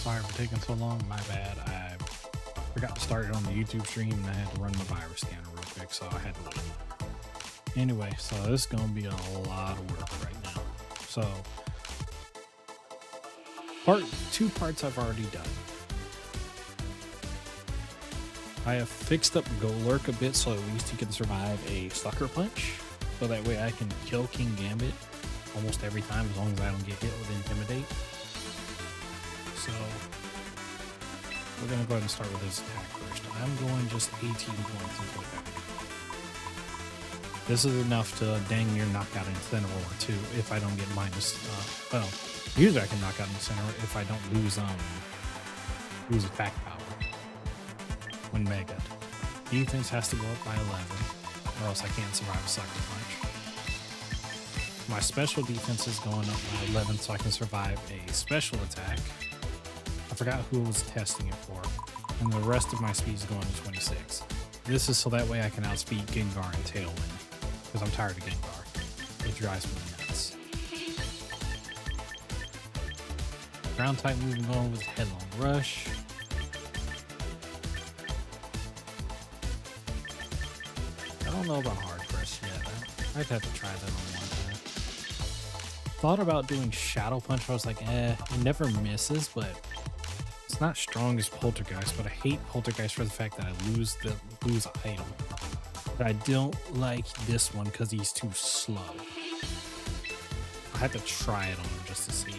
Sorry for taking so long. My bad. I forgot to start it on the YouTube stream and I had to run the virus scanner real quick, so I had to wait. Anyway, so this is going to be a lot of work right now. So, two parts I've already done. I have fixed up Golurk a bit so at least he can survive a Sucker Punch. So that way I can kill King Gambit almost every time as long as I don't get hit with Intimidate. So we're going to go ahead and start with his attack first. I'm going just 18 points into attack. This is enough to dang near knock out Incineroar too if I don't get minus, well, usually I can knock out Incineroar if I don't lose attack power when Mega. Defense has to go up by 11 or else I can't survive a Sucker Punch. My special defense is going up by 11 so I can survive a special attack. I forgot who I was testing it for. And the rest of my speed is going to 26. This is so that way I can outspeed Gengar and Tailwind. Because I'm tired of Gengar. It drives me nuts. Ground type moving going with Headlong Rush. I don't know about Hard Press yet. I'd have to try that on one time. Thought about doing Shadow Punch. I was like, it never misses, but it's not strong as Poltergeist, but I hate Poltergeist for the fact that I lose item. But I don't like this one because he's too slow. I have to try it on him just to see.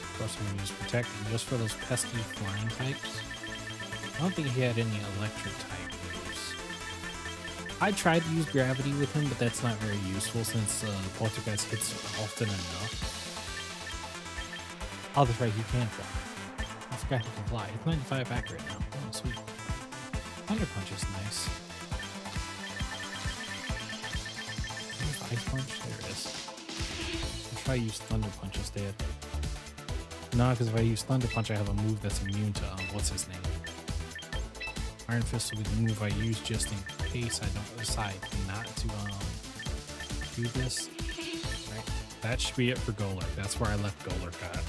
Of course, I'm going to use Protect just for those pesky flying types. I don't think he had any electric type moves. I tried to use Gravity with him, but that's not very useful since Poltergeist hits often enough. Oh, that's right, he can fly. I forgot he can fly. It's 95 accurate now. Oh, sweet. Thunder Punch is nice. Where's Ice Punch? There it is. I'll try to use Thunder Punch instead. No, because if I use Thunder Punch, I have a move that's immune to, what's his name? Iron Fist will be the move I use just in case I don't decide not to do this. Right. That should be it for Golurk. That's where I left Golurk at.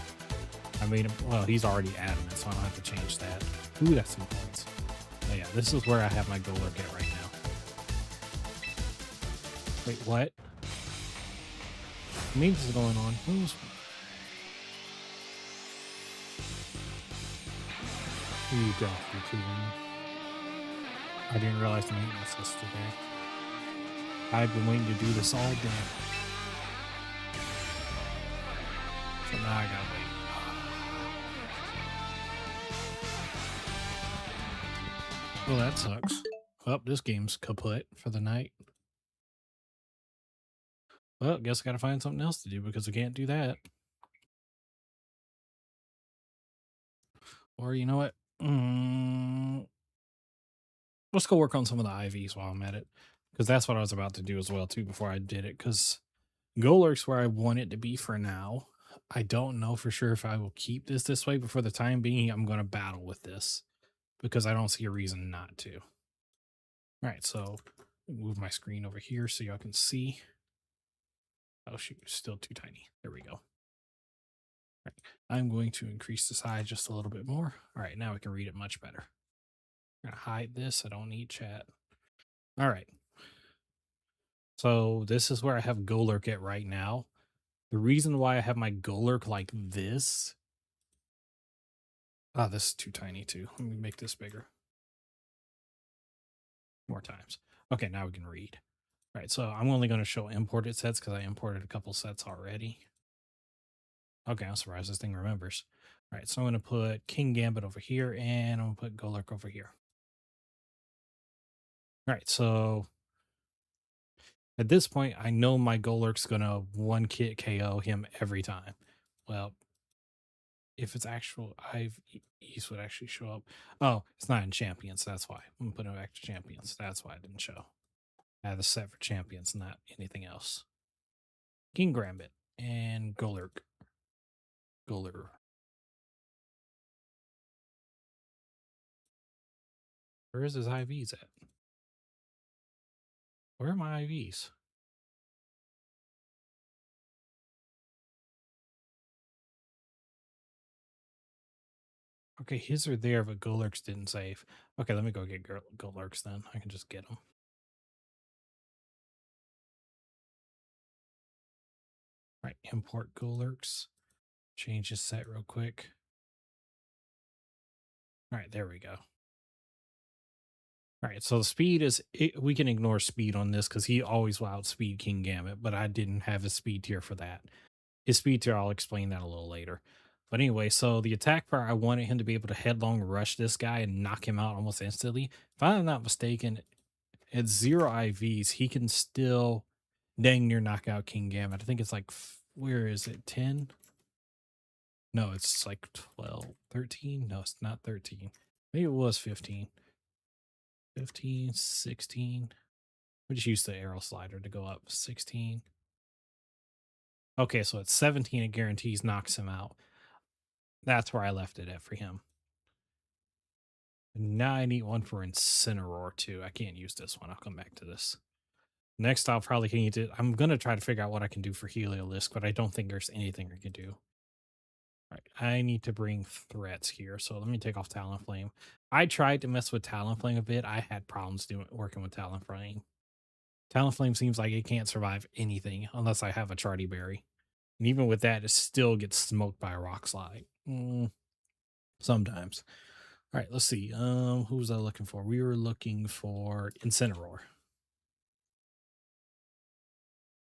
I made him, well, he's already adamant, so I don't have to change that. Ooh, that's some points. But yeah, this is where I have my Golurk at right now. Wait, what? Memes is going on. Who's... You go, you two women. I didn't realize the maintenance was today. I've been waiting to do this all day. So now I gotta wait. Well, that sucks. Well, this game's kaput for the night. Well, guess I gotta find something else to do because I can't do that. Or you know what? Let's go work on some of the IVs while I'm at it. Because that's what I was about to do as well, too, before I did it. Because Golurk's where I want it to be for now. I don't know for sure if I will keep this way, but for the time being, I'm going to battle with this. Because I don't see a reason not to. Alright, so move my screen over here so y'all can see. Oh shoot, it's still too tiny. There we go. Right. I'm going to increase the size just a little bit more. Alright, now we can read it much better. I'm going to hide this. I don't need chat. All right. So this is where I have Golurk at right now. The reason why I have my Golurk like this. Ah, this is too tiny too. Let me make this bigger. More times. Okay, now we can read. All right, so I'm only going to show imported sets because I imported a couple sets already. Okay, I'm surprised this thing remembers. All right, so I'm going to put King Gambit over here and I'm going to put Golurk over here. All right, so at this point, I know my Golurk's going to one-hit KO him every time. Well, if it's actual IVs would actually show up. Oh, it's not in Champions, that's why. I'm going to put it back to Champions. That's why it didn't show. I have the set for Champions, not anything else. King Gambit and Golurk. Golurk. Where is his IVs at? Where are my IVs? Okay, his are there, but Golurks didn't save. Okay, let me go get Golurks then. I can just get them. Right, import Golurks. Change his set real quick. All right, there we go. All right, so the speed is, we can ignore speed on this because he always will outspeed Kingambit, but I didn't have his speed tier for that. His speed tier, I'll explain that a little later. But anyway, so the attack power, I wanted him to be able to headlong rush this guy and knock him out almost instantly. If I'm not mistaken, at 0 IVs, he can still dang near knock out Kingambit. I think it's like, where is it, 10? No, it's like 12, 13? No, it's not 13. Maybe it was 15. 15, 16. We just used the arrow slider to go up. 16. Okay, so at 17, it guarantees knocks him out. That's where I left it at for him. Now I need one for Incineroar too. I can't use this one. I'll come back to this. Next, I'll probably need to. I'm gonna try to figure out what I can do for Heliolisk, but I don't think there's anything I can do. All right, I need to bring threats here. So let me take off Talonflame. I tried to mess with Talonflame a bit. I had problems working with Talonflame. Talonflame seems like it can't survive anything unless I have a Charty Berry. And even with that, it still gets smoked by a Rock Slide. Sometimes. All right, let's see. Who was I looking for? We were looking for Incineroar.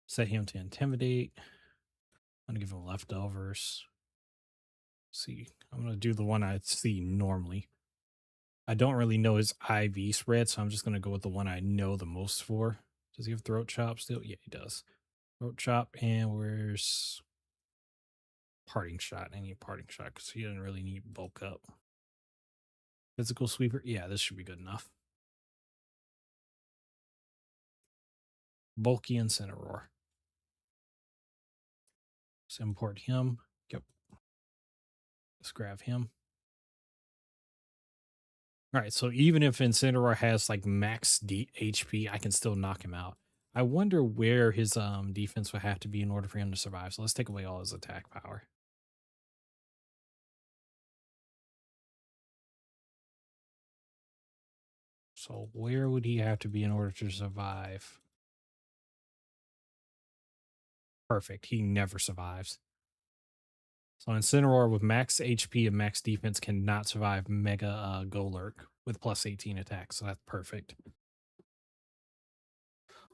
Set him to Intimidate. I'm gonna give him leftovers. Let's see, I'm gonna do the one I see normally. I don't really know his IV spread, so I'm just gonna go with the one I know the most for. Does he have Throat Chop still? Yeah, he does. Throat Chop, and where's Parting Shot? I need Parting Shot because he doesn't really need bulk up. Physical Sweeper? Yeah, this should be good enough. Bulky Incineroar. Let's import him. Yep. Let's grab him. All right, so even if Incineroar has like max HP, I can still knock him out. I wonder where his defense would have to be in order for him to survive. So let's take away all his attack power. So where would he have to be in order to survive? Perfect. He never survives. So Incineroar with max HP and max defense cannot survive Mega Golurk with plus 18 attack. So that's perfect.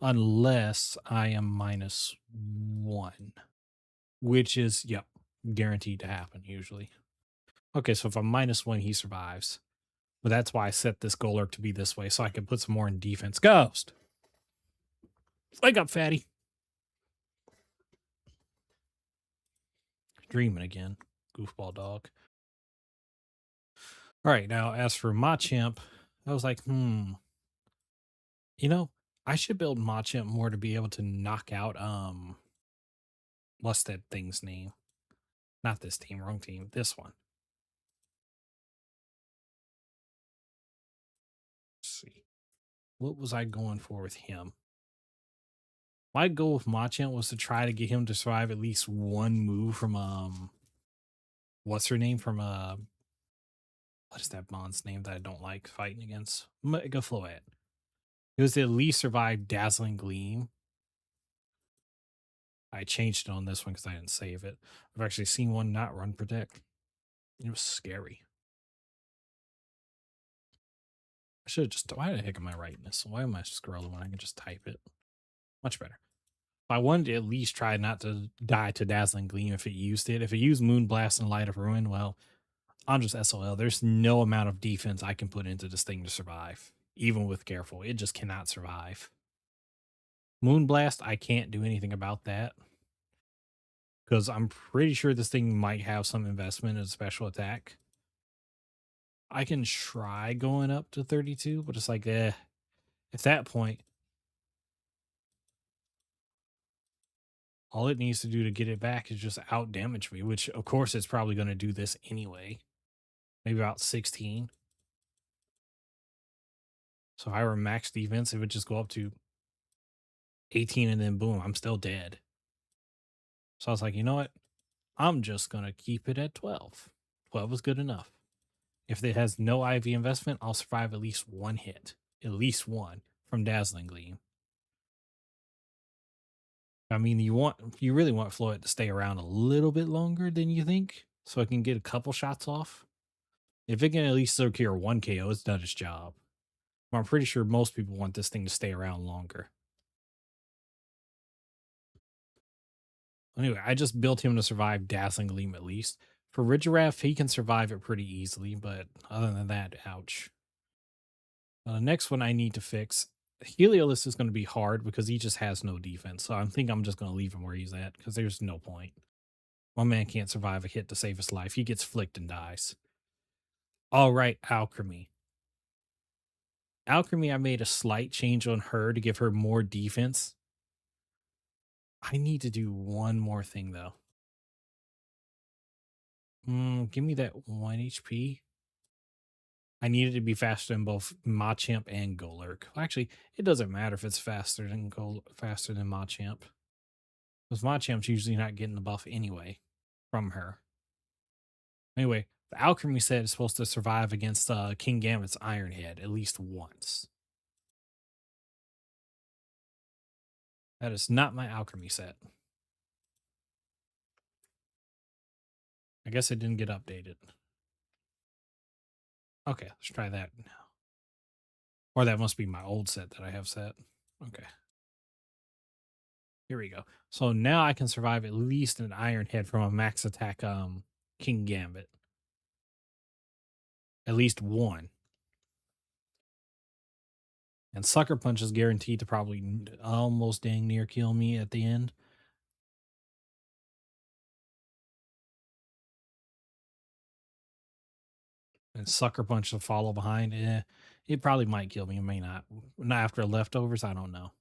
Unless I am -1, which is, yep, guaranteed to happen usually. Okay, so if I'm -1, he survives. But that's why I set this Golurk to be this way, so I can put some more in defense. Ghost! Wake up, fatty. Dreaming again. Goofball dog. All right, now as for Machamp, I was like, you know, I should build Machamp more to be able to knock out, what's that thing's name? Not this team, wrong team. This one. Let's see. What was I going for with him? My goal with Machamp was to try to get him to survive at least one move from what's her name from what is that Bond's name that I don't like fighting against? Mega Floette. It was to at least survive Dazzling Gleam. I changed it on this one because I didn't save it. I've actually seen one not run Protect. It was scary. I should have just, why the heck am I writing this? Why am I scrolling when I can just type it? Much better. I wanted to at least try not to die to Dazzling Gleam if it used it. If it used Moonblast and Light of Ruin, well, I'm just SOL. There's no amount of defense I can put into this thing to survive. Even with Careful, it just cannot survive. Moonblast, I can't do anything about that. Because I'm pretty sure this thing might have some investment in special attack. I can try going up to 32, but it's like, at that point, all it needs to do to get it back is just out damage me, which of course it's probably going to do this anyway. Maybe about 16. So if I were max defense, it would just go up to 18 and then boom, I'm still dead. So I was like, you know what? I'm just going to keep it at 12. 12 is good enough. If it has no IV investment, I'll survive at least one hit. At least one from Dazzling Gleam. I mean, you really want Floyd to stay around a little bit longer than you think, so I can get a couple shots off. If it can at least secure one KO, it's done its job. But I'm pretty sure most people want this thing to stay around longer. Anyway, I just built him to survive Dazzling Gleam at least. For Ridgeraff, he can survive it pretty easily, but other than that, ouch. The next one I need to fix, Heliolisk is going to be hard because he just has no defense. So I think I'm just going to leave him where he's at because there's no point. My man can't survive a hit to save his life. He gets flicked and dies. All right, Alchemy. Alchemy, I made a slight change on her to give her more defense. I need to do one more thing though. Give me that 1 HP. I need it to be faster than both Machamp and Golurk. Well, actually, it doesn't matter if it's faster than Machamp. Because Machamp's usually not getting the buff anyway from her. Anyway, the Alchemy set is supposed to survive against Kingambit's Iron Head at least once. That is not my Alchemy set. I guess it didn't get updated. Okay, let's try that now. Or that must be my old set that I have set. Okay. Here we go. So now I can survive at least an Iron Head from a max attack Kingambit. At least one. And Sucker Punch is guaranteed to probably almost dang near kill me at the end. And Sucker Punch to follow behind. It probably might kill me. It may not. Not after leftovers. I don't know.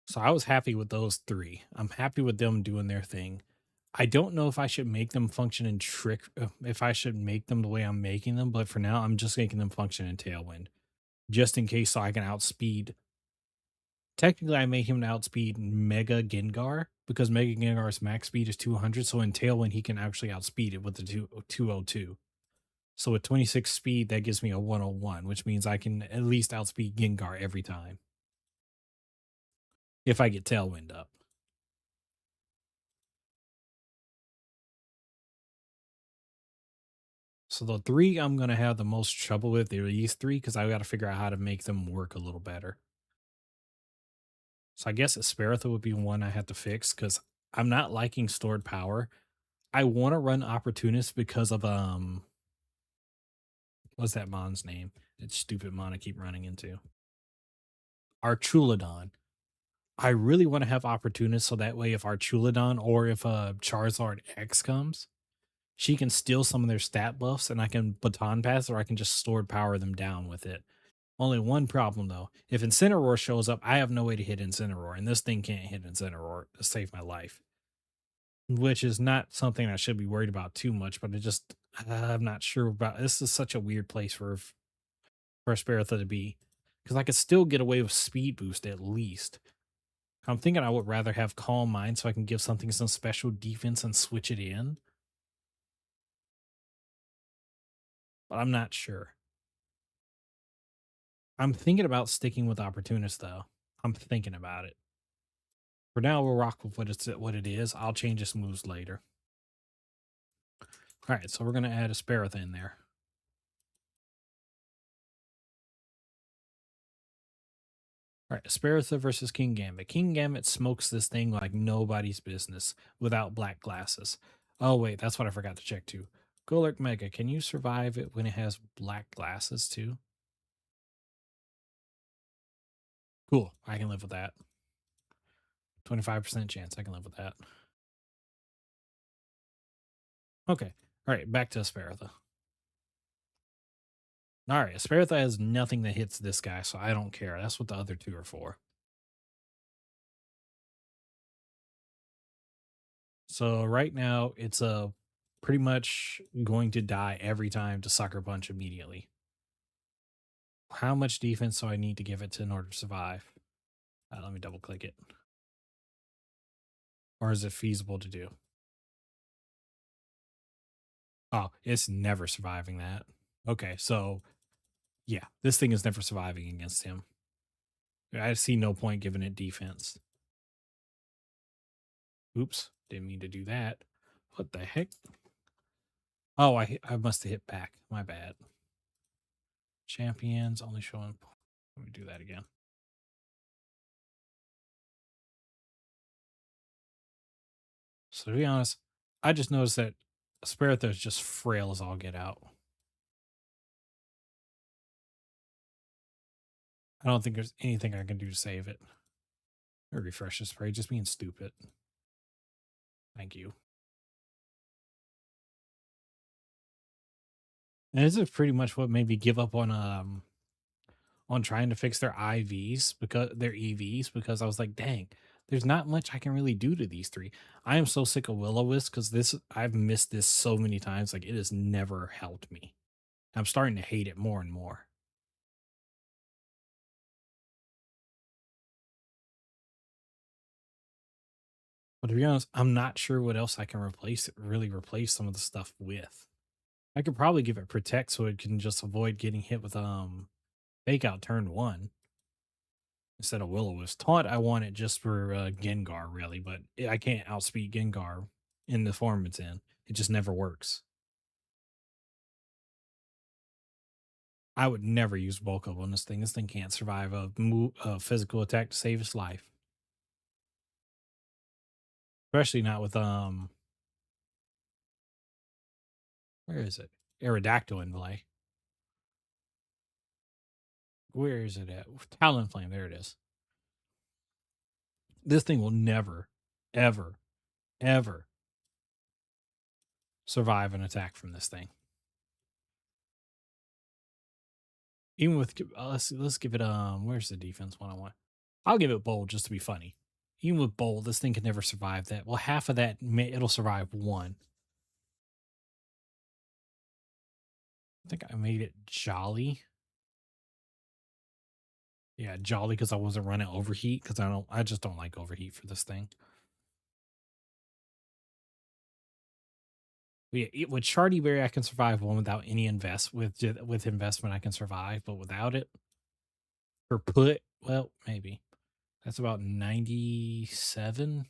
So I was happy with those three. I'm happy with them doing their thing. I don't know if I should make them function in Trick, if I should make them the way I'm making them, but for now, I'm just making them function in Tailwind. Just in case so I can outspeed. Technically, I make him to outspeed Mega Gengar, because Mega Gengar's max speed is 200, so in Tailwind, he can actually outspeed it with the 202. So with 26 speed, that gives me a 101, which means I can at least outspeed Gengar every time. If I get Tailwind up. So the three I'm going to have the most trouble with are these three because I got to figure out how to make them work a little better. So I guess Aspharatha would be one I have to fix because I'm not liking stored power. I want to run Opportunist because of what's that mon's name? It's stupid mon I keep running into. Archulodon. I really want to have Opportunist so that way if Archulodon or if Charizard X comes, she can steal some of their stat buffs and I can baton pass or I can just stored power them down with it. Only one problem though. If Incineroar shows up, I have no way to hit Incineroar, and this thing can't hit Incineroar to save my life. Which is not something I should be worried about too much, but I'm not sure about. This is such a weird place for Aspharatha to be. Because I could still get away with speed boost at least. I'm thinking I would rather have Calm Mind so I can give something some special defense and switch it in. But I'm not sure. I'm thinking about sticking with Opportunist though. I'm thinking about it. For now, we'll rock with what it is. I'll change its moves later. All right, so we're going to add Aspharatha in there. All right, Aspharatha versus Kingambit. Kingambit smokes this thing like nobody's business without black glasses. Oh, wait, that's what I forgot to check too. Golurk Mega, can you survive it when it has black glasses too? Cool, I can live with that. 25% chance, I can live with that. Okay, all right, back to Aspharatha. All right, Aspharatha has nothing that hits this guy, so I don't care. That's what the other two are for. So right now it's a pretty much going to die every time to sucker punch immediately. How much defense do I need to give it to in order to survive? Let me double click it. Or is it feasible to do? Oh, it's never surviving that. Okay, so yeah, this thing is never surviving against him. I see no point giving it defense. Oops, didn't mean to do that. What the heck? Oh, I must have hit back. My bad. Champions only showing. Let me do that again. So to be honest, I just noticed that Spiritha is just frail as all get out. I don't think there's anything I can do to save it. Refresh the spray, just being stupid. Thank you. And this is pretty much what made me give up on trying to fix their IVs because their EVs because I was like, dang, there's not much I can really do to these three. I am so sick of Will-O-Wisp because this I've missed this so many times. Like it has never helped me. I'm starting to hate it more and more. But to be honest, I'm not sure what else I can really replace some of the stuff with. I could probably give it protect so it can just avoid getting hit with fake out turn one instead of Will-O-Wisp. Taunt I want it just for Gengar really, but I can't outspeed Gengar in the form it's in. It just never works. I would never use bulk up on this thing. This thing can't survive a physical attack to save its life. Especially not with where is it? Aerodactyl in play. Where is it at? Talonflame, there it is. This thing will never, ever, ever survive an attack from this thing. Even with let's give it where's the defense one I want? I'll give it bold just to be funny. Even with bold, this thing can never survive that. Well, half of that it'll survive one. I think I made it jolly. Yeah, jolly because I wasn't running overheat because I just don't like overheat for this thing. But yeah, with Shardy Berry I can survive one without any with investment I can survive, but without it or put well maybe that's about 97.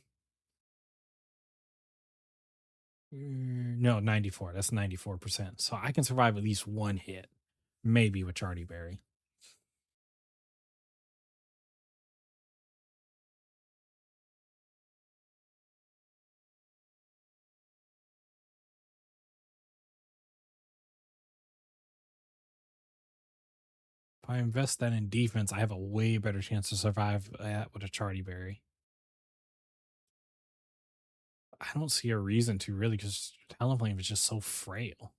No, 94. That's 94%. So I can survive at least one hit, maybe with Chardy Berry. If I invest that in defense, I have a way better chance to survive that with a Chardy Berry. I don't see a reason to really because Talonflame is just so frail.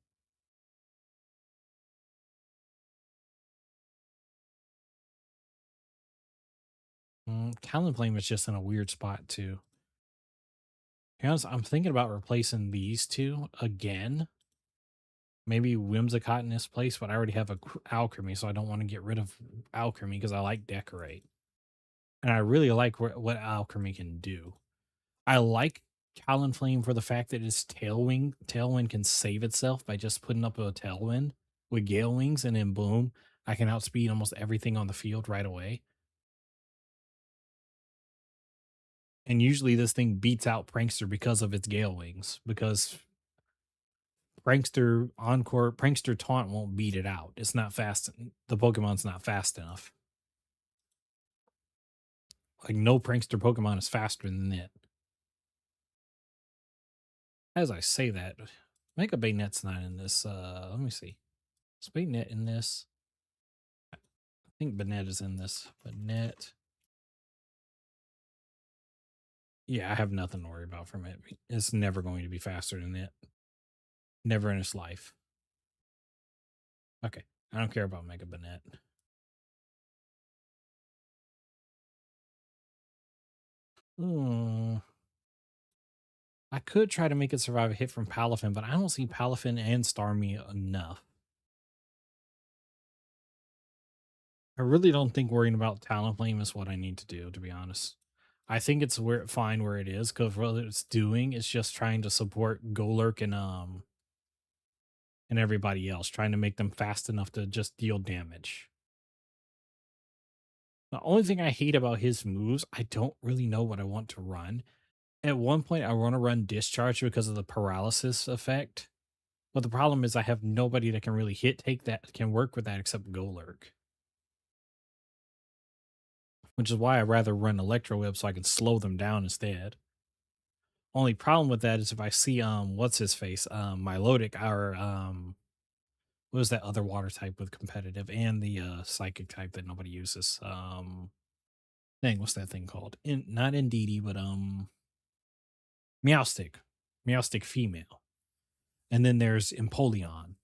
Talonflame is just in a weird spot too. To be honest, I'm thinking about replacing these two again. Maybe Whimsicott in this place, but I already have a Alchemy, so I don't want to get rid of Alchemy because I like Decorate. And I really like what Alchemy can do. I like Talonflame for the fact that its Tailwind can save itself by just putting up a Tailwind with Gale Wings, and then boom, I can outspeed almost everything on the field right away. And usually this thing beats out Prankster because of its Gale Wings, because Prankster Taunt won't beat it out. It's not fast. The Pokemon's not fast enough. Like no Prankster Pokemon is faster than it. As I say that, Mega Baynet's not in this. Let me see. Is Baynet in this? I think Banette is in this. Banette. Yeah, I have nothing to worry about from it. It's never going to be faster than it. Never in its life. Okay. I don't care about Mega Banette. I could try to make it survive a hit from Palafin, but I don't see Palafin and Starmie enough. I really don't think worrying about Talonflame is what I need to do, to be honest. I think it's fine where it is, because what it's doing is just trying to support Golurk and everybody else, trying to make them fast enough to just deal damage. The only thing I hate about his moves, I don't really know what I want to run. At one point, I want to run Discharge because of the paralysis effect. But the problem is I have nobody that can really take that can work with that except Golurk. Which is why I'd rather run Electro Whip so I can slow them down instead. Only problem with that is if I see what's his face, Milotic, or what was that other water type with competitive and the psychic type that nobody uses? Dang, what's that thing called? Not Indeedee, but Meowstic. Meowstic female. And then there's Empoleon.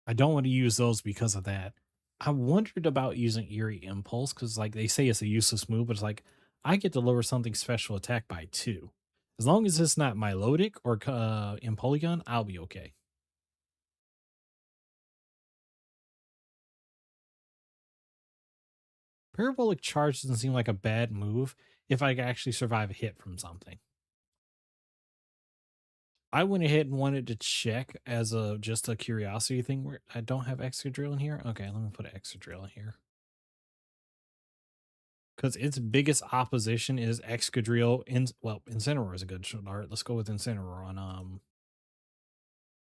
I don't want to use those because of that. I wondered about using Eerie Impulse because, like, they say it's a useless move, but it's like I get to lower something special attack by 2. As long as it's not Milotic or Empoleon, I'll be okay. Parabolic Charge doesn't seem like a bad move if I actually survive a hit from something. I went ahead and wanted to check as just a curiosity thing where I don't have Excadrill in here. Okay, let me put an Excadrill in here. Because its biggest opposition is Excadrill. Incineroar is a good start. Let's go with Incineroar on what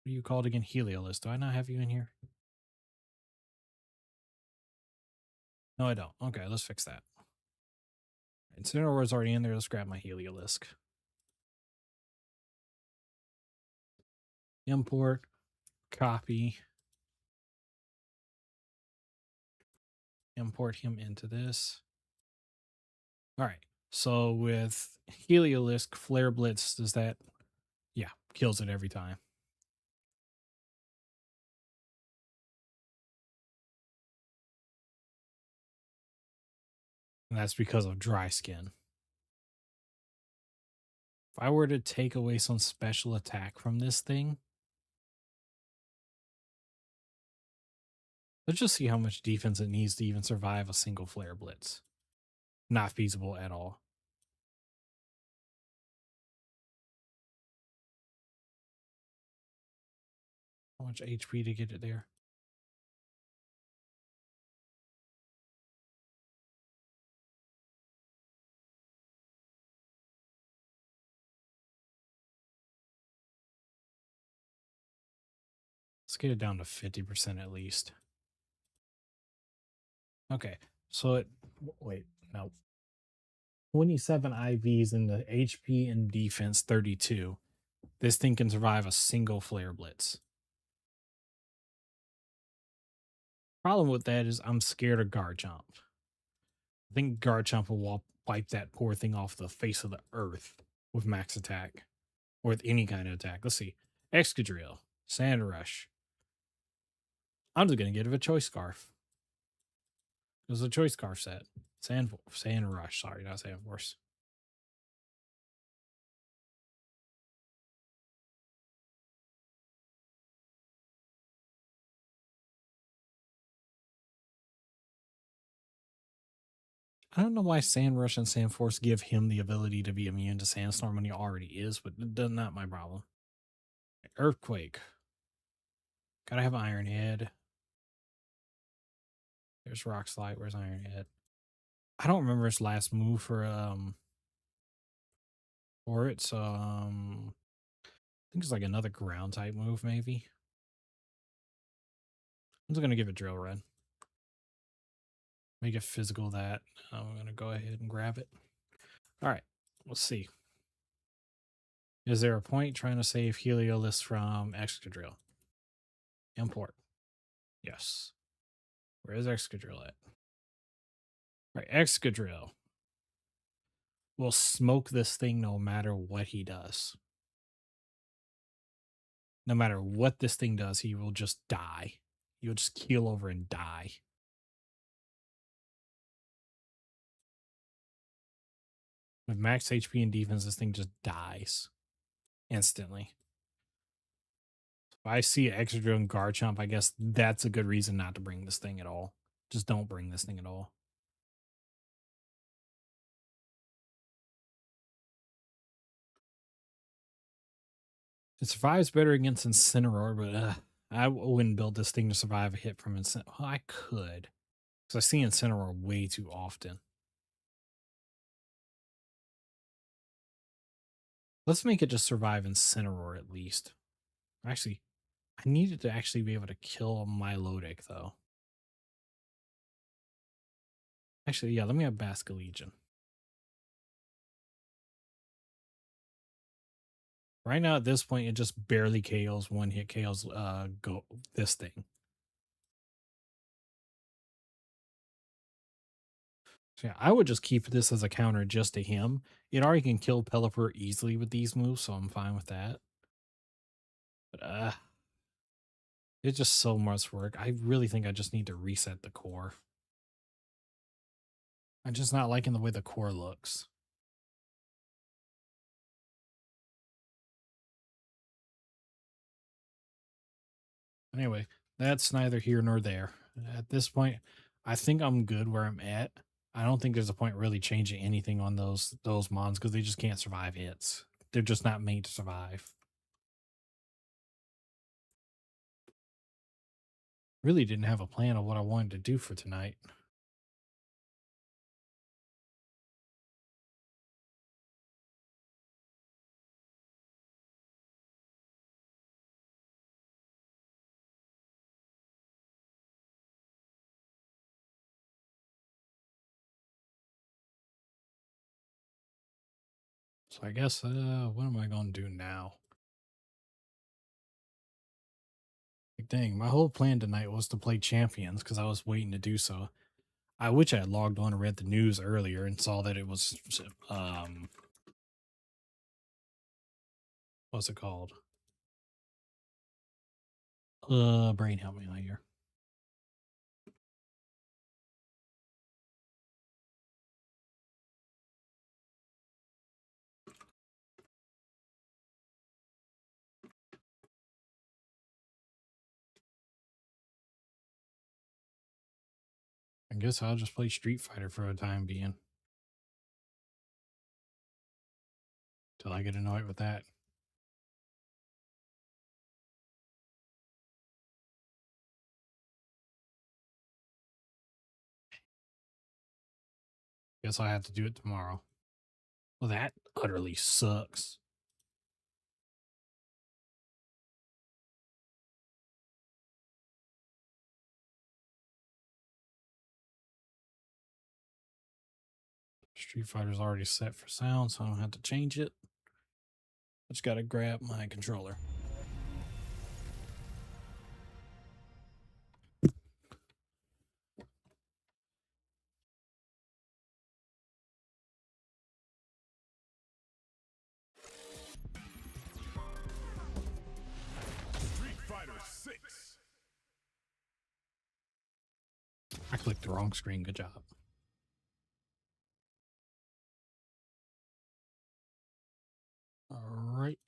are you called again? Heliolisk. Do I not have you in here? No, I don't. Okay, let's fix that. Incineroar is already in there. Let's grab my Heliolisk. Import, copy, import him into this. All right. So with Heliolisk, Flare Blitz, does that? Yeah, kills it every time. And that's because of dry skin. If I were to take away some special attack from this thing, let's just see how much defense it needs to even survive a single Flare Blitz. Not feasible at all. How much HP to get it there? Let's get it down to 50% at least. Okay, so wait, no. 27 IVs in the HP and defense 32. This thing can survive a single Flare Blitz. Problem with that is I'm scared of Garchomp. I think Garchomp will wipe that poor thing off the face of the earth with max attack. Or with any kind of attack. Let's see. Excadrill, Sand Rush. I'm just going to give it a Choice Scarf. It was a Choice Scarf set. Sand Rush, sorry, not Sand Force. I don't know why Sand Rush and Sand Force give him the ability to be immune to Sandstorm when he already is, but that's not my problem. Earthquake. Gotta have Iron Head. There's Rock Slide. Where's Iron Head? I don't remember his last move for it. So I think it's like another ground type move, maybe. I'm just gonna give it Drill Run. Make it physical that. I'm gonna go ahead and grab it. All right, let's see. Is there a point trying to save Heliolisk from Excadrill? Import. Yes. Where is Excadrill at? All right, Excadrill will smoke this thing no matter what he does. No matter what this thing does, he will just die. He'll just keel over and die. With max HP and defense, this thing just dies instantly. If I see Excadrill and Garchomp, I guess that's a good reason not to bring this thing at all. Just don't bring this thing at all. It survives better against Incineroar, but I wouldn't build this thing to survive a hit from Incineroar. Well, I could, because I see Incineroar way too often. Let's make it just survive Incineroar at least. Actually, I needed to actually be able to kill Milotic, though. Actually, yeah, let me have Basculegion. Right now, at this point, it just barely KOs, one hit KOs this thing. So yeah, I would just keep this as a counter just to him. It already can kill Pelipper easily with these moves, so I'm fine with that. But it's just so much work. I really think I just need to reset the core. I'm just not liking the way the core looks. Anyway, that's neither here nor there. At this point, I think I'm good where I'm at. I don't think there's a point really changing anything on those mons because they just can't survive hits. They're just not made to survive. Really didn't have a plan of what I wanted to do for tonight. So I guess, what am I going to do now? Like, dang, my whole plan tonight was to play Champions because I was waiting to do so. I wish I had logged on and read the news earlier and saw that it was, what's it called? Brain, help me out here. I guess I'll just play Street Fighter for a time being. Till I get annoyed with that. Guess I have to do it tomorrow. Well, that utterly sucks. Street Fighter's already set for sound, so I don't have to change it. I just gotta grab my controller. Street Fighter 6. I clicked the wrong screen. Good job. All right.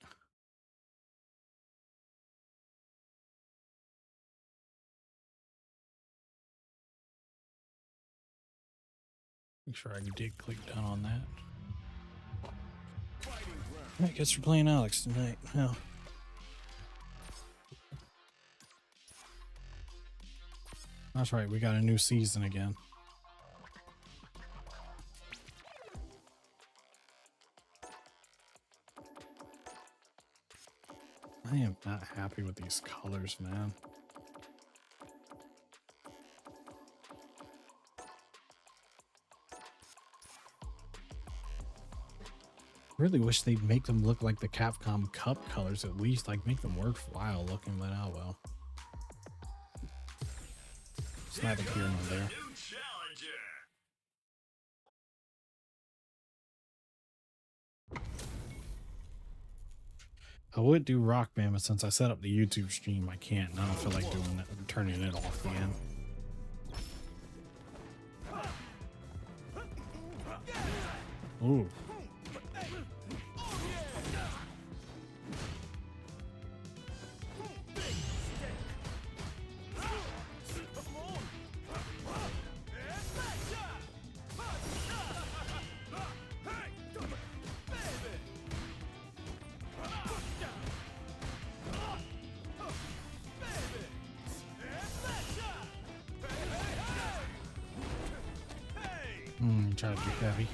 Make sure I did click done on that. I guess we're playing Alex tonight. Well, that's right. We got a new season again. I am not happy with these colors, man. Really wish they'd make them look like the Capcom Cup colors at least. Like, make them worthwhile looking, but oh well. It's neither here nor there. I would do Rock Band, but since I set up the YouTube stream, I can't. And I don't feel like doing that, turning it off again. Ooh. and try to be heavy.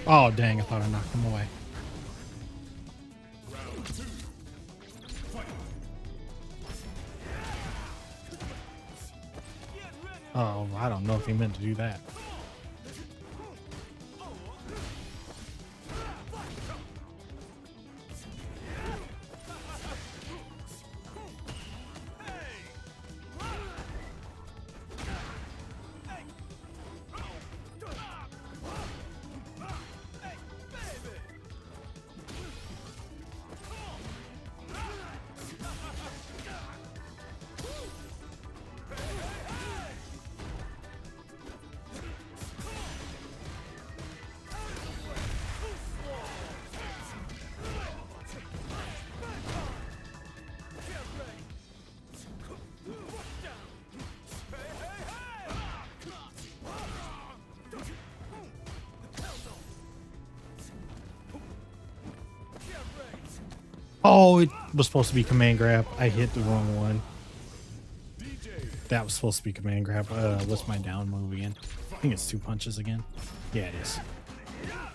Oh, dang, I thought I knocked him away. Oh, I don't know if he meant to do that. Oh, it was supposed to be command grab. I hit the wrong one. That was supposed to be command grab. What's my down move again? I think it's 2 punches again. Yeah, it is.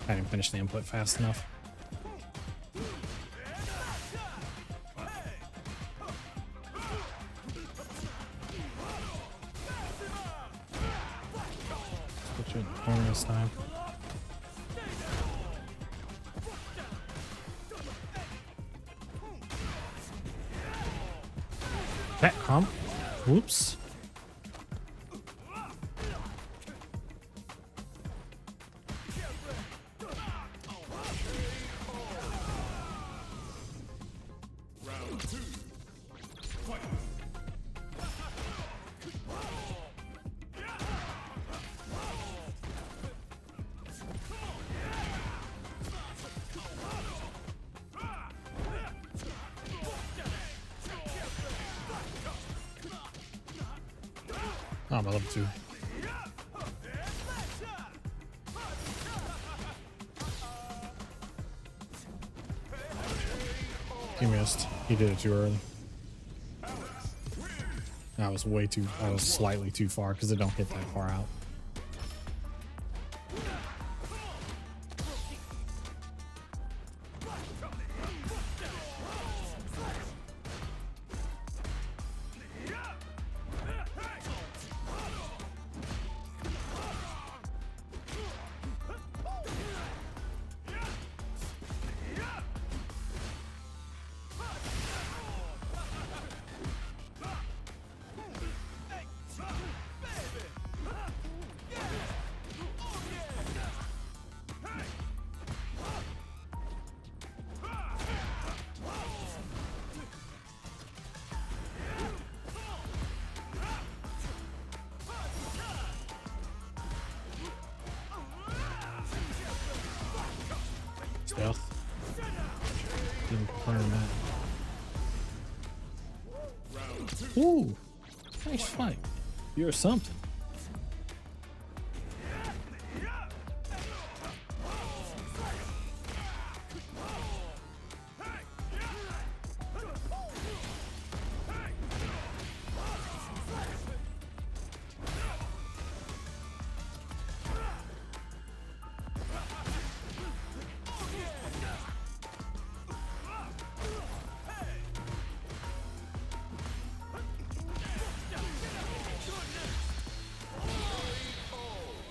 I didn't finish the input fast enough. Let's put you in the corner this time. That comp. Whoops. Oh, I'm level 2. He missed. He did it too early. I was slightly too far because it don't hit that far out. Stealth. Didn't confirm that. Ooh, nice fight. You're something.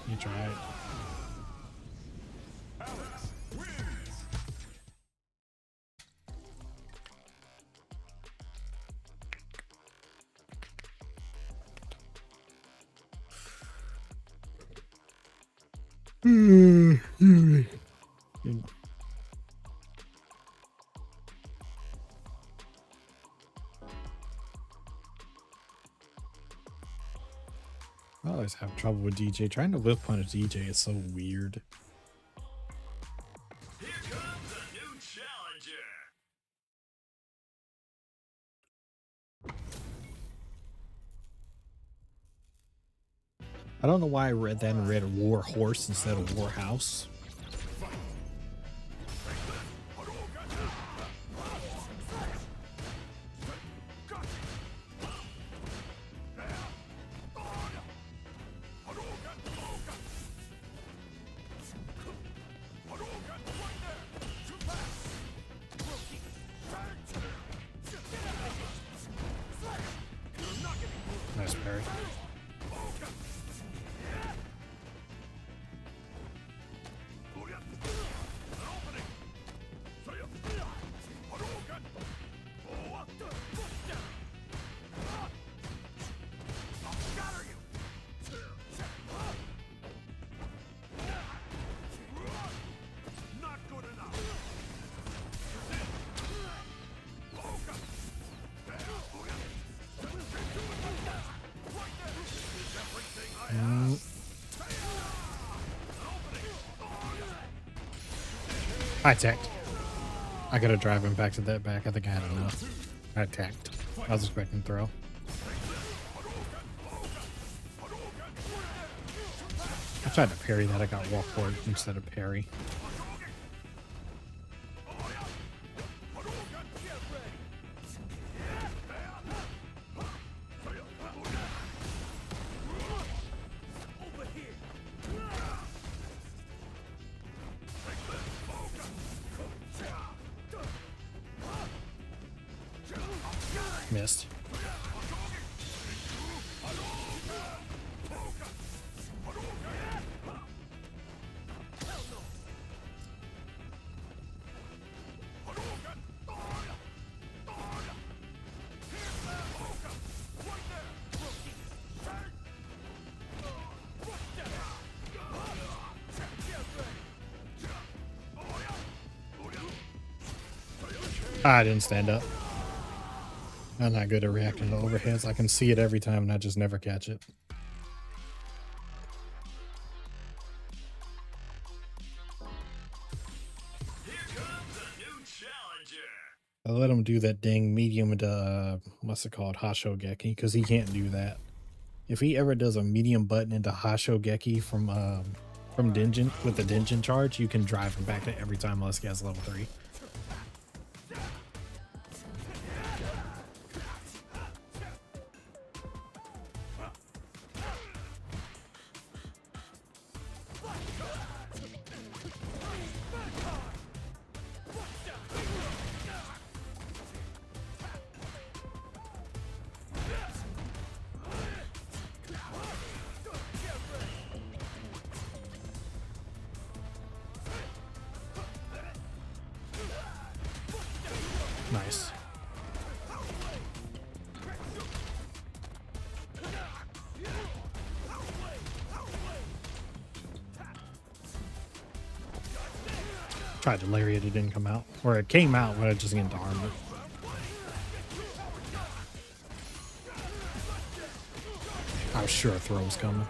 You tried. I always have trouble with DJ. Trying to whip punish DJ is so weird. I don't know why I read War Horse instead of War House. Nice parry. I attacked. I gotta drive him back to that back. I think I had enough. I attacked. I was expecting throw. I tried to parry that. I got walk forward instead of parry. Missed. I didn't stand up. I'm not good at reacting to overheads. I can see it every time and I just never catch it. Here comes a new challenger. I let him do that dang medium to what's it called, Hashogeki, because he can't do that. If he ever does a medium button into Hashogeki from Denjin with the Denjin charge, you can drive him back to every time unless he has level 3. Nice. Tried to lariat, it didn't come out. Or it came out, but I just didn't arm it. I was sure a throw was coming.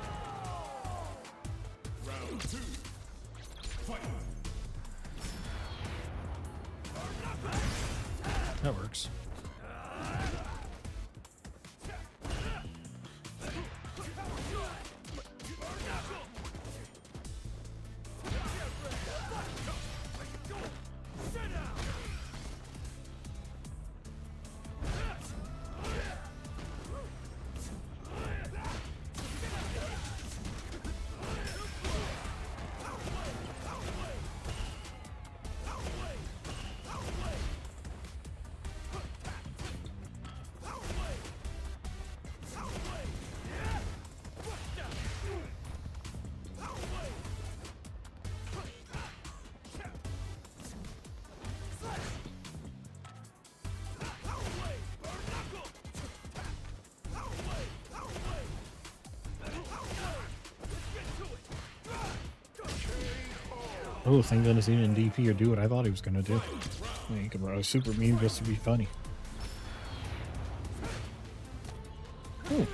That works. Oh, thank goodness he didn't DP or do what I thought he was going to do. I mean, he could run a super meme just to be funny. Ooh.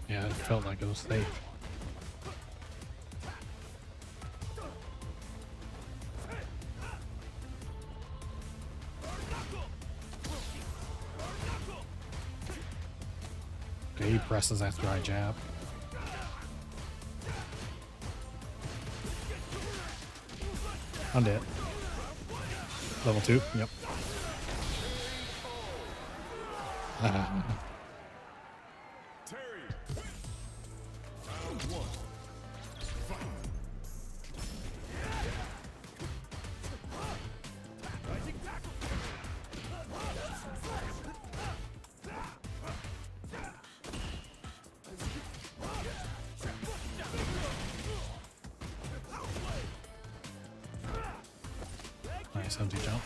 Yeah, it felt like it was safe. Okay, he presses after I jab. I'm dead. Level 2, yep. Nice empty jump.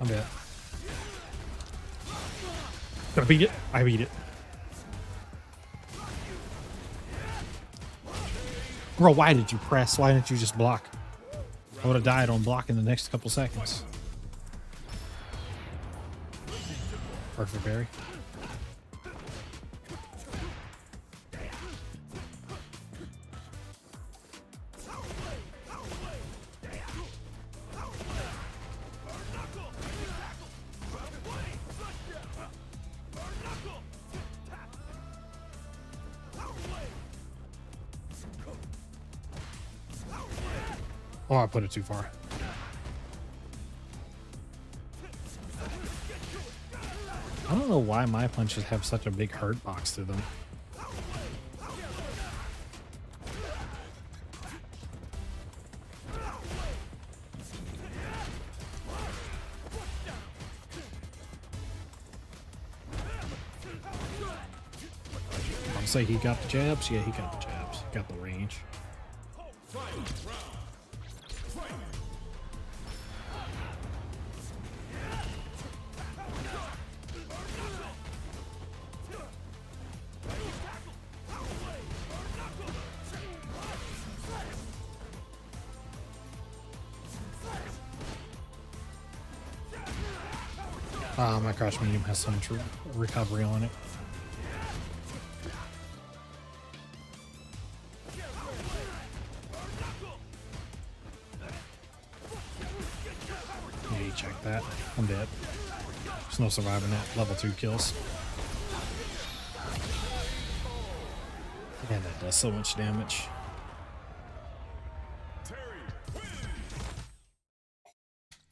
I'm dead. Did I beat it? I beat it. Bro, why did you press? Why didn't you just block? I would have died on block in the next couple seconds. Perfect berry. Oh, I put it too far. I don't know why my punches have such a big hurt box to them. I'll say he got the jabs. Yeah, he got the jabs. Got the range. My crouch medium has so much recovery on it. Yeah, you check that. I'm dead. There's no surviving that. Level 2 kills. And that does so much damage.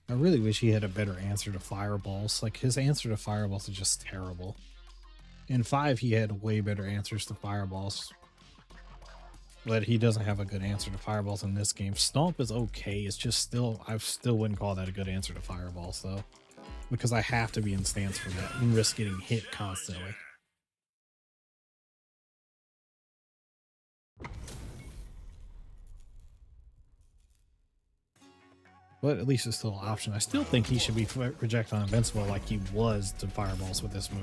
I really wish he had a better answer to fireballs. Like, his answer to fireballs is just terrible. In 5, he had way better answers to fireballs. But he doesn't have a good answer to fireballs in this game. Stomp is okay. It's just still, I still wouldn't call that a good answer to fireballs, though. Because I have to be in stance for that and risk getting hit constantly. But at least it's still an option. I still think he should be projectile invincible like he was to fireballs with this move.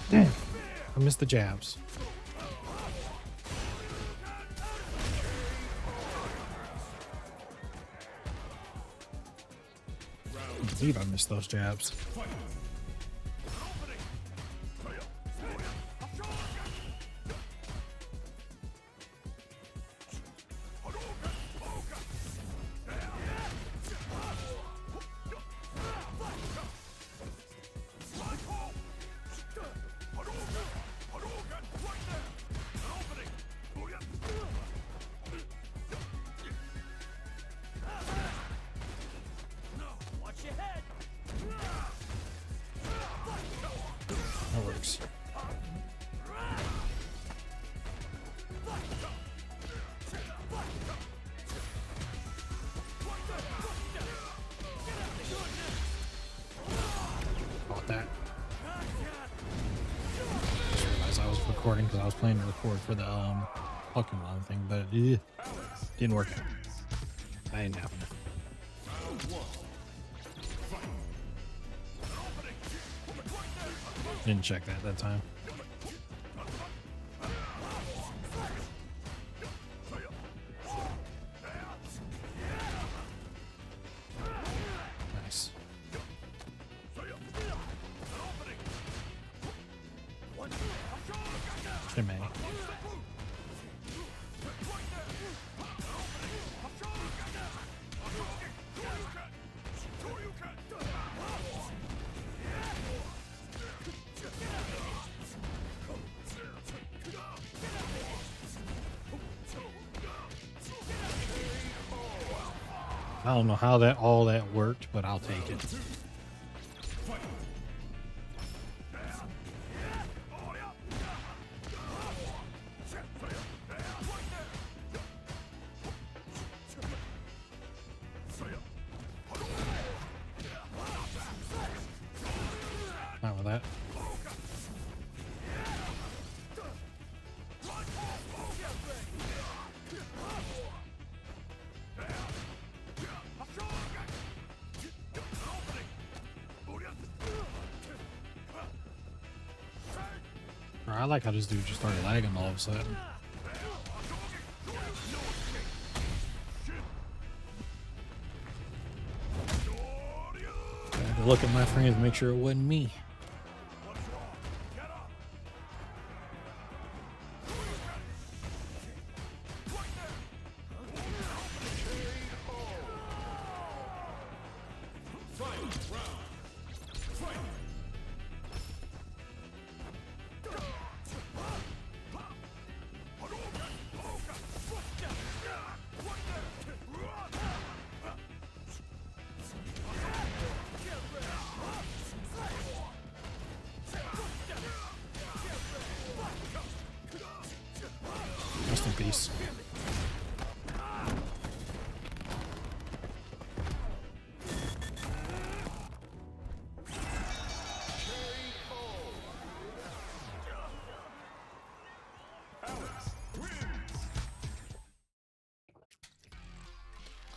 Damn, I missed the jabs. I believe I missed those jabs. recording because I was planning to record for the Pokemon thing, but it didn't work out. That ain't happening. Didn't check that time. Nice. Shimei. I don't know how all that worked, but I'll take it. Not with that. I like how this dude just started lagging all of a sudden. I had to look at my friends and make sure it wasn't me. Rest in peace.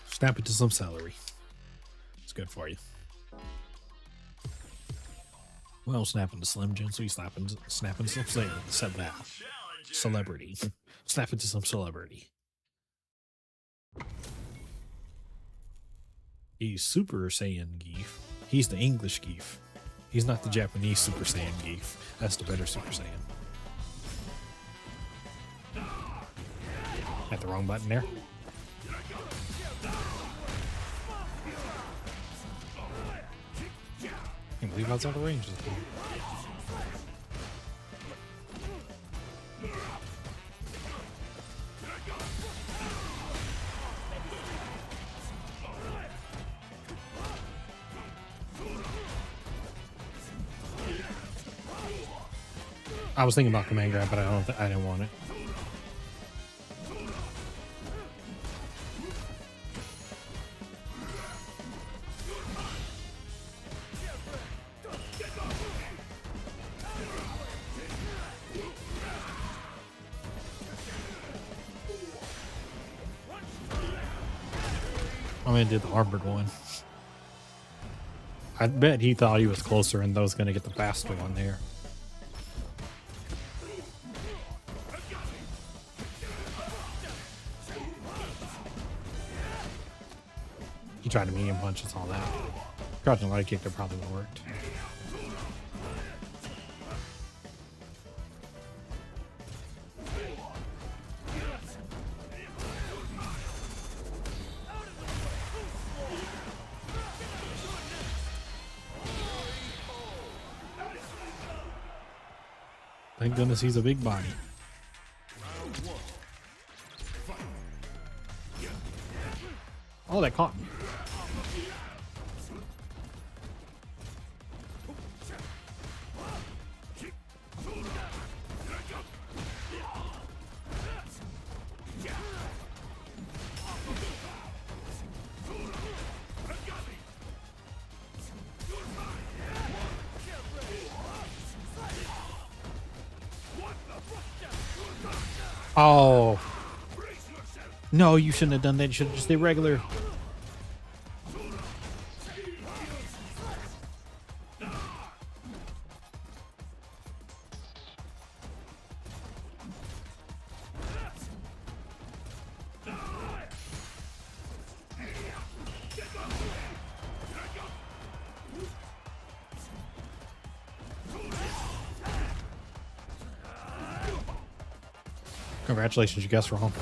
Snap it to some celery. It's good for you. Well, snapping to Slim Jim, so you snapping to some celebrity. Snap it to some celebrity. He's Super Saiyan Geef. He's the English Geef. He's not the Japanese Super Saiyan Geef. That's the better Super Saiyan. Had the wrong button there. I can't believe I was out of range this thing. I was thinking about command grab, but I didn't want it. I'm gonna do the armored one. I bet he thought he was closer and was gonna get the faster one there. He tried to medium punch us all that. Crouching light kick, that probably would have worked. Thank goodness he's a big body. Oh, that caught me. Oh. No, you shouldn't have done that. You should have just did regular. Congratulations, you guessed wrong.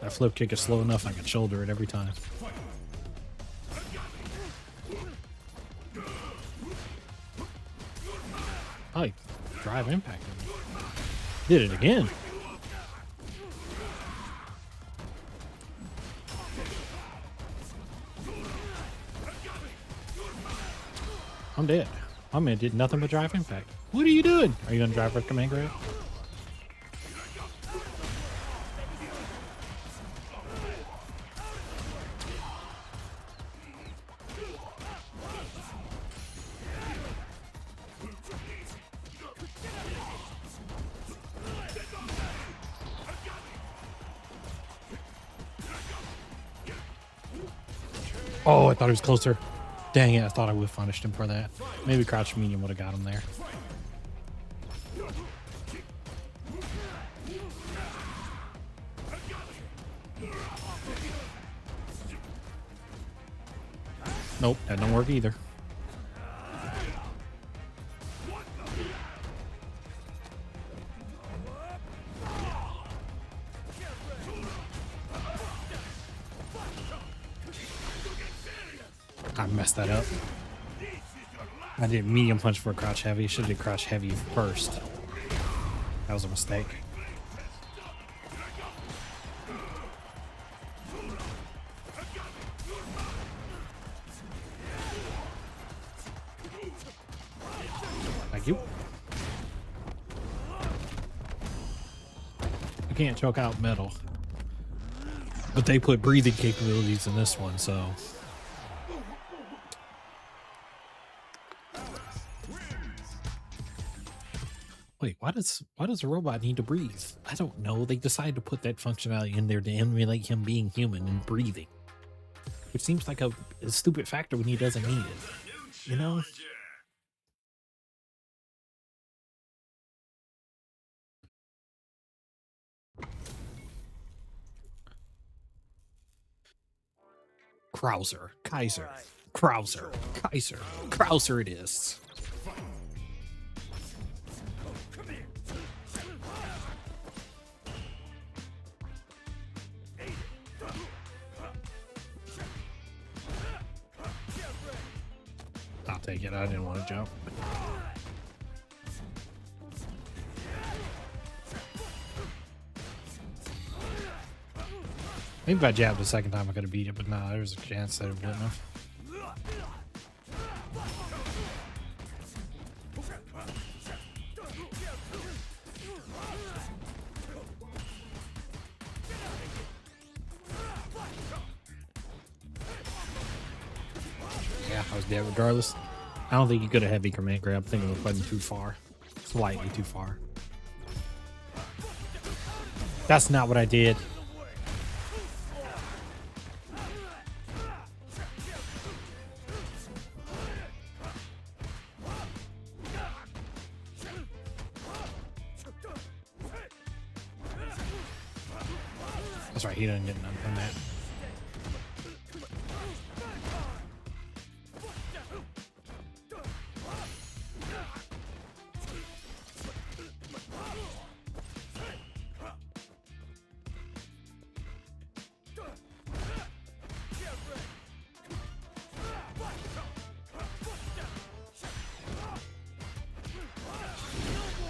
That flip kick is slow enough I can shoulder it every time. Oh, he drive impact. Did it again. I'm dead. My man did nothing but drive impact. What are you doing? Are you gonna drive for command grab? Oh, I thought he was closer. Dang it, I thought I would have punished him for that. Maybe crouch medium would have got him there. Nope, that don't work either. I messed that up. I did medium punch for a crouch heavy. Should have did crouch heavy first. That was a mistake. Thank you. You can't choke out metal. But they put breathing capabilities in this one, so... Wait, why does a robot need to breathe? I don't know. They decided to put that functionality in there to emulate him being human and breathing, which seems like a stupid factor when he doesn't need it. You know? Krauser, Kaiser, Krauser, Kaiser, Krauser it is. I'll take it. I didn't want to jump. Maybe if I jabbed the second time I could have beat it, but no, there was a chance that it wouldn't have. Yeah, I was dead regardless. I don't think you could have heavy command grab. I think it was button too far. Slightly too far. That's not what I did. That's right, he didn't get none from that.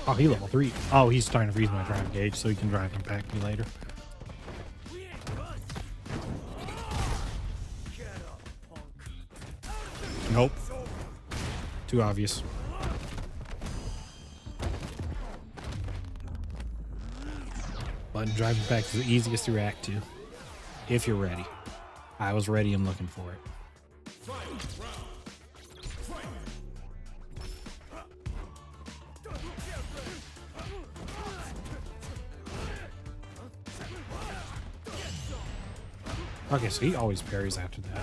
Oh, he level 3. Oh, he's starting to freeze my drive gauge so he can drive impact me later. Nope. Too obvious. Button driving back is the easiest to react to. If you're ready. I was ready, I'm looking for it. Okay, so he always parries after that.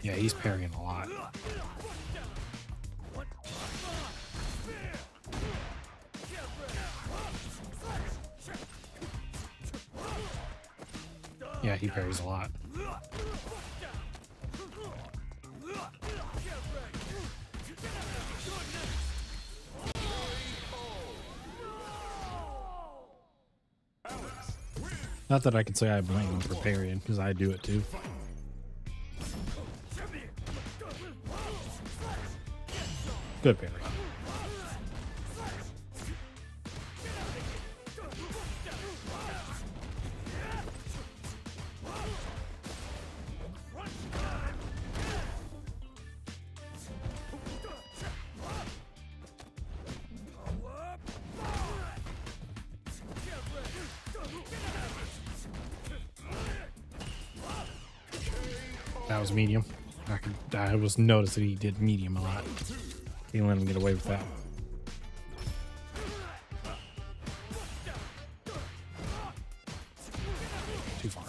Yeah, he's parrying a lot. Yeah, he parries a lot. Not that I can say I blame him for parrying, because I do it too. Good parry. That was medium. I was noticed that he did medium a lot. He let him get away with that. Too far.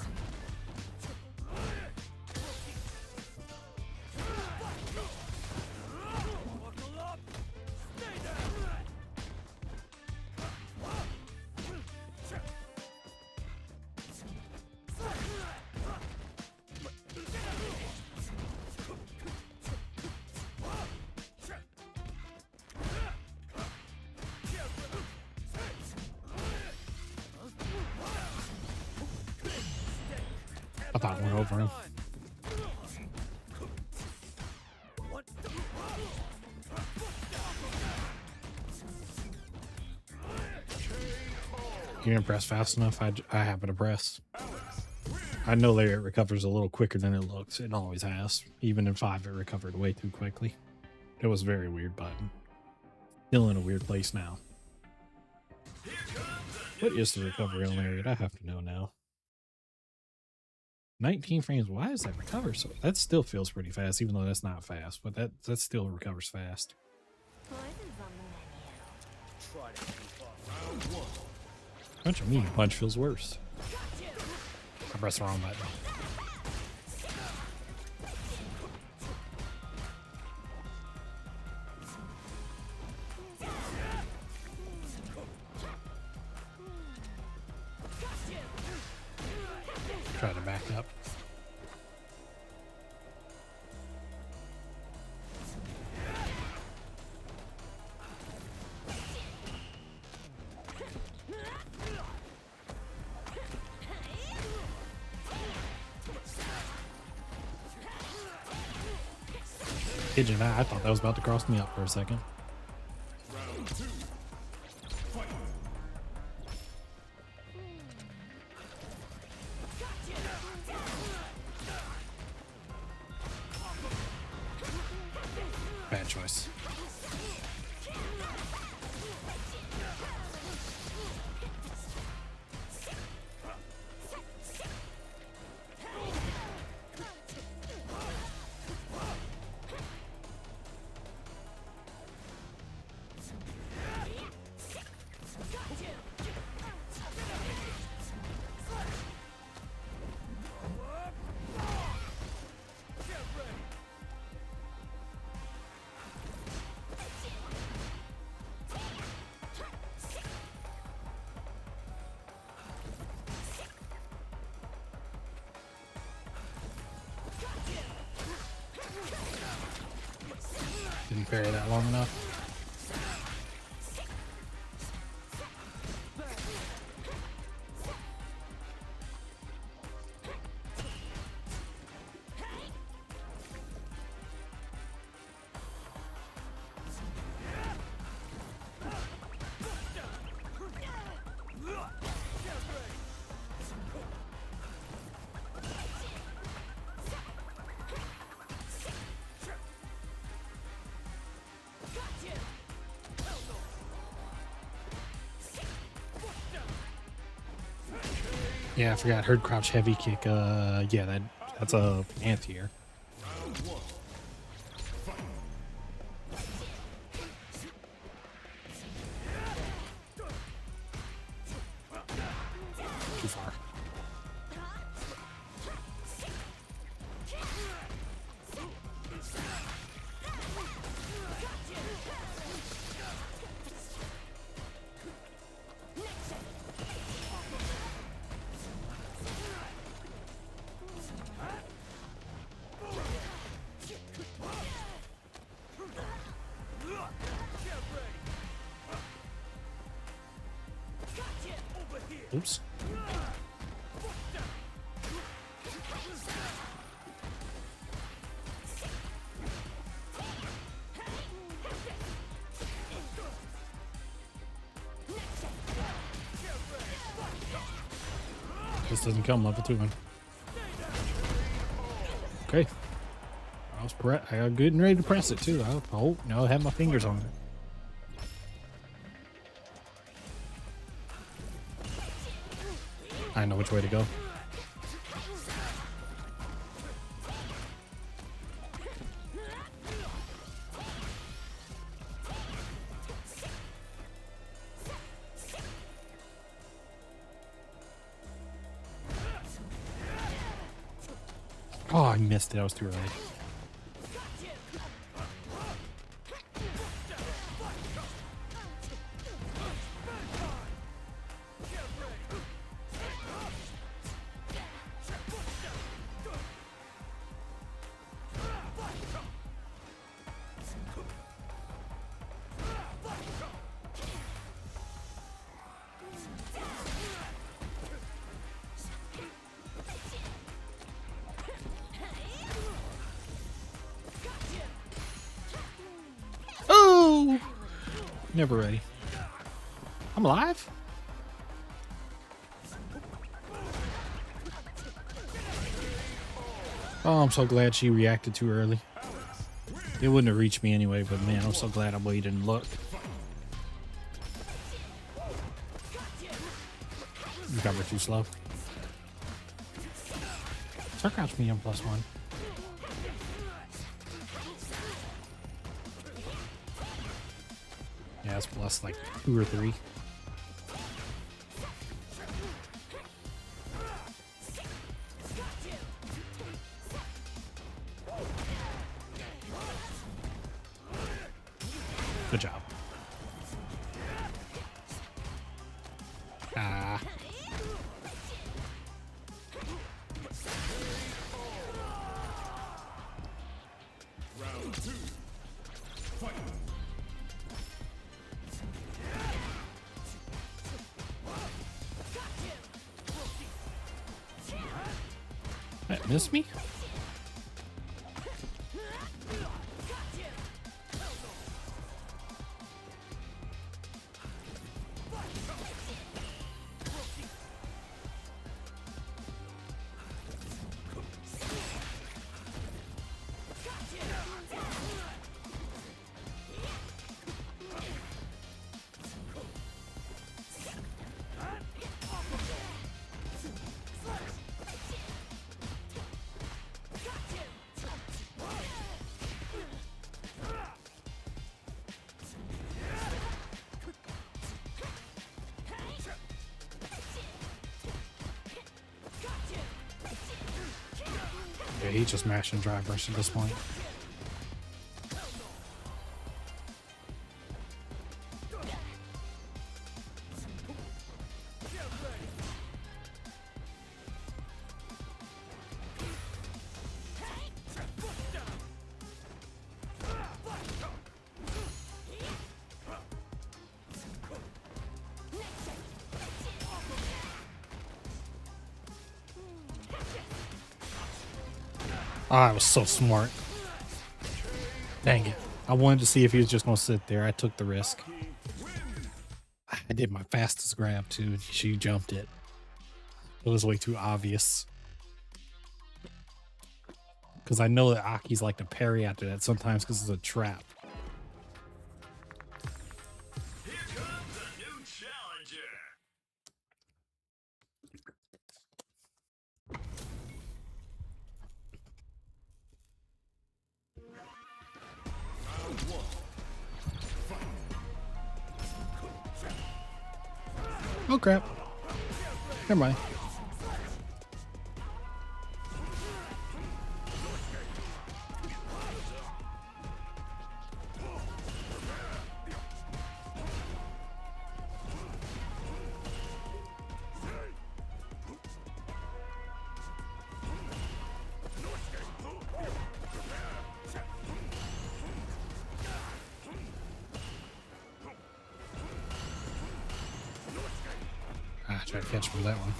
I thought it went over him. You didn't press fast enough. I happen to press. I know that it recovers a little quicker than it looks. It always has. Even in 5, it recovered way too quickly. It was a very weird button. Still in a weird place now. What is the recovery on Lariat? I have to know now. 19 frames. Why does that recover so? That still feels pretty fast, even though that's not fast. But that still recovers fast. Punch a medium punch feels worse. I pressed the wrong button. Try to back up. Pigeon, I thought that was about to cross me up for a second. Bad choice. Didn't parry that long enough. Yeah, I forgot. Heard crouch heavy kick. Yeah, that's a anti-air. Oops. This doesn't come level 2 one. Okay. I got good and ready to press it too. Oh, no, I have my fingers on it. I know which way to go. Oh, I missed it. I was too early. Oh! Never ready. I'm alive? Oh, I'm so glad she reacted too early. It wouldn't have reached me anyway, but man, I'm so glad I waited and looked. You got her too slow. Start crouch medium +1. Yeah, it's plus like 2 or 3. Good job. Ah. Round 2. Fight. That missed me? Yeah, he's just mashing drive brush at this point. Ah, I was so smart. Dang it. I wanted to see if he was just going to sit there. I took the risk. I did my fastest grab too. She jumped it. It was way too obvious. Because I know that Aki's like to parry after that sometimes because it's a trap. Here comes a new challenger. Round 1. Oh crap. Never mind. Ah, Try to catch from that one.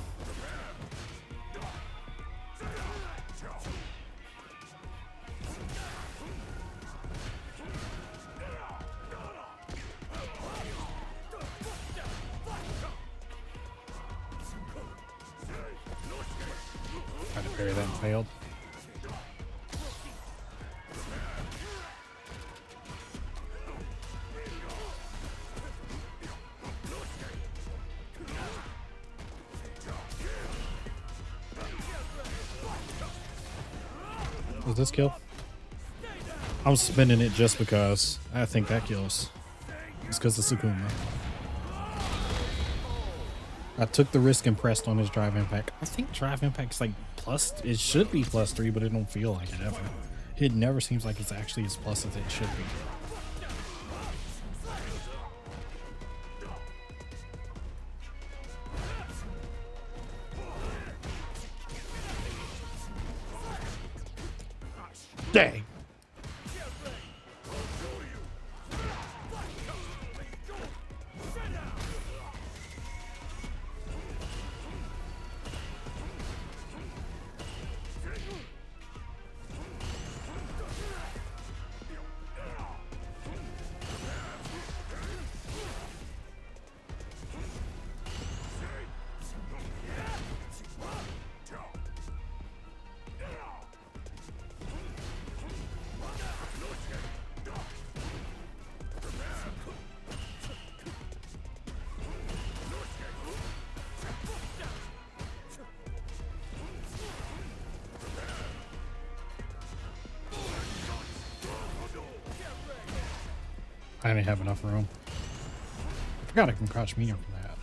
Tried to parry that and failed. Does this kill? I'm spinning it just because I think that kills. It's because of Sukuma. I took the risk and pressed on his drive impact. I think drive impact's like plus, it should be +3, but it don't feel like it ever. It never seems like it's actually as plus as it should be. Dang. I didn't have enough room. I forgot I can crouch medium from that.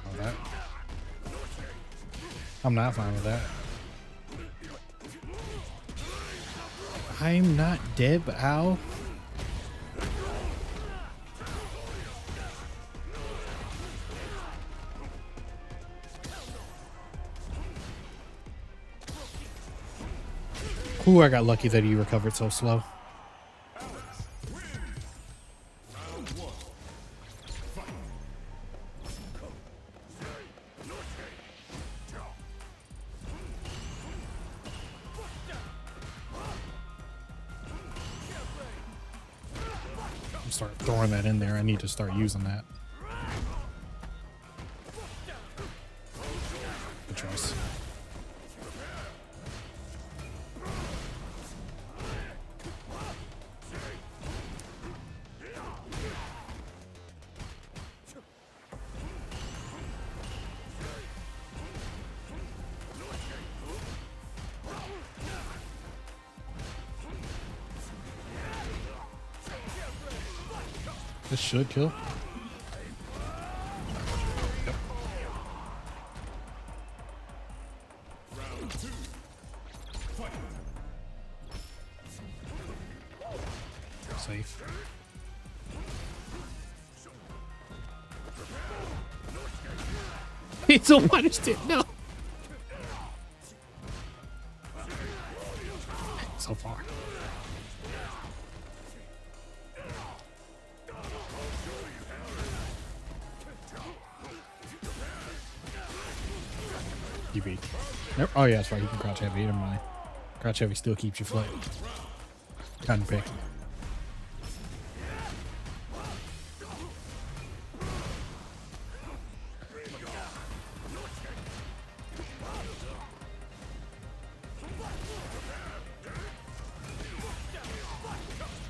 Oh, that. I'm not fine with that. I'm not dead, but ow. Ooh, I got lucky that he recovered so slow. I'm start throwing that in there. I need to start using that. Good choice. This should kill. Yep. Safe. It's a punished it. No. So far. You beat. Nope. Oh yeah, that's right. You can crouch heavy. Never mind. Crouch heavy still keeps you floating. Kind of picky.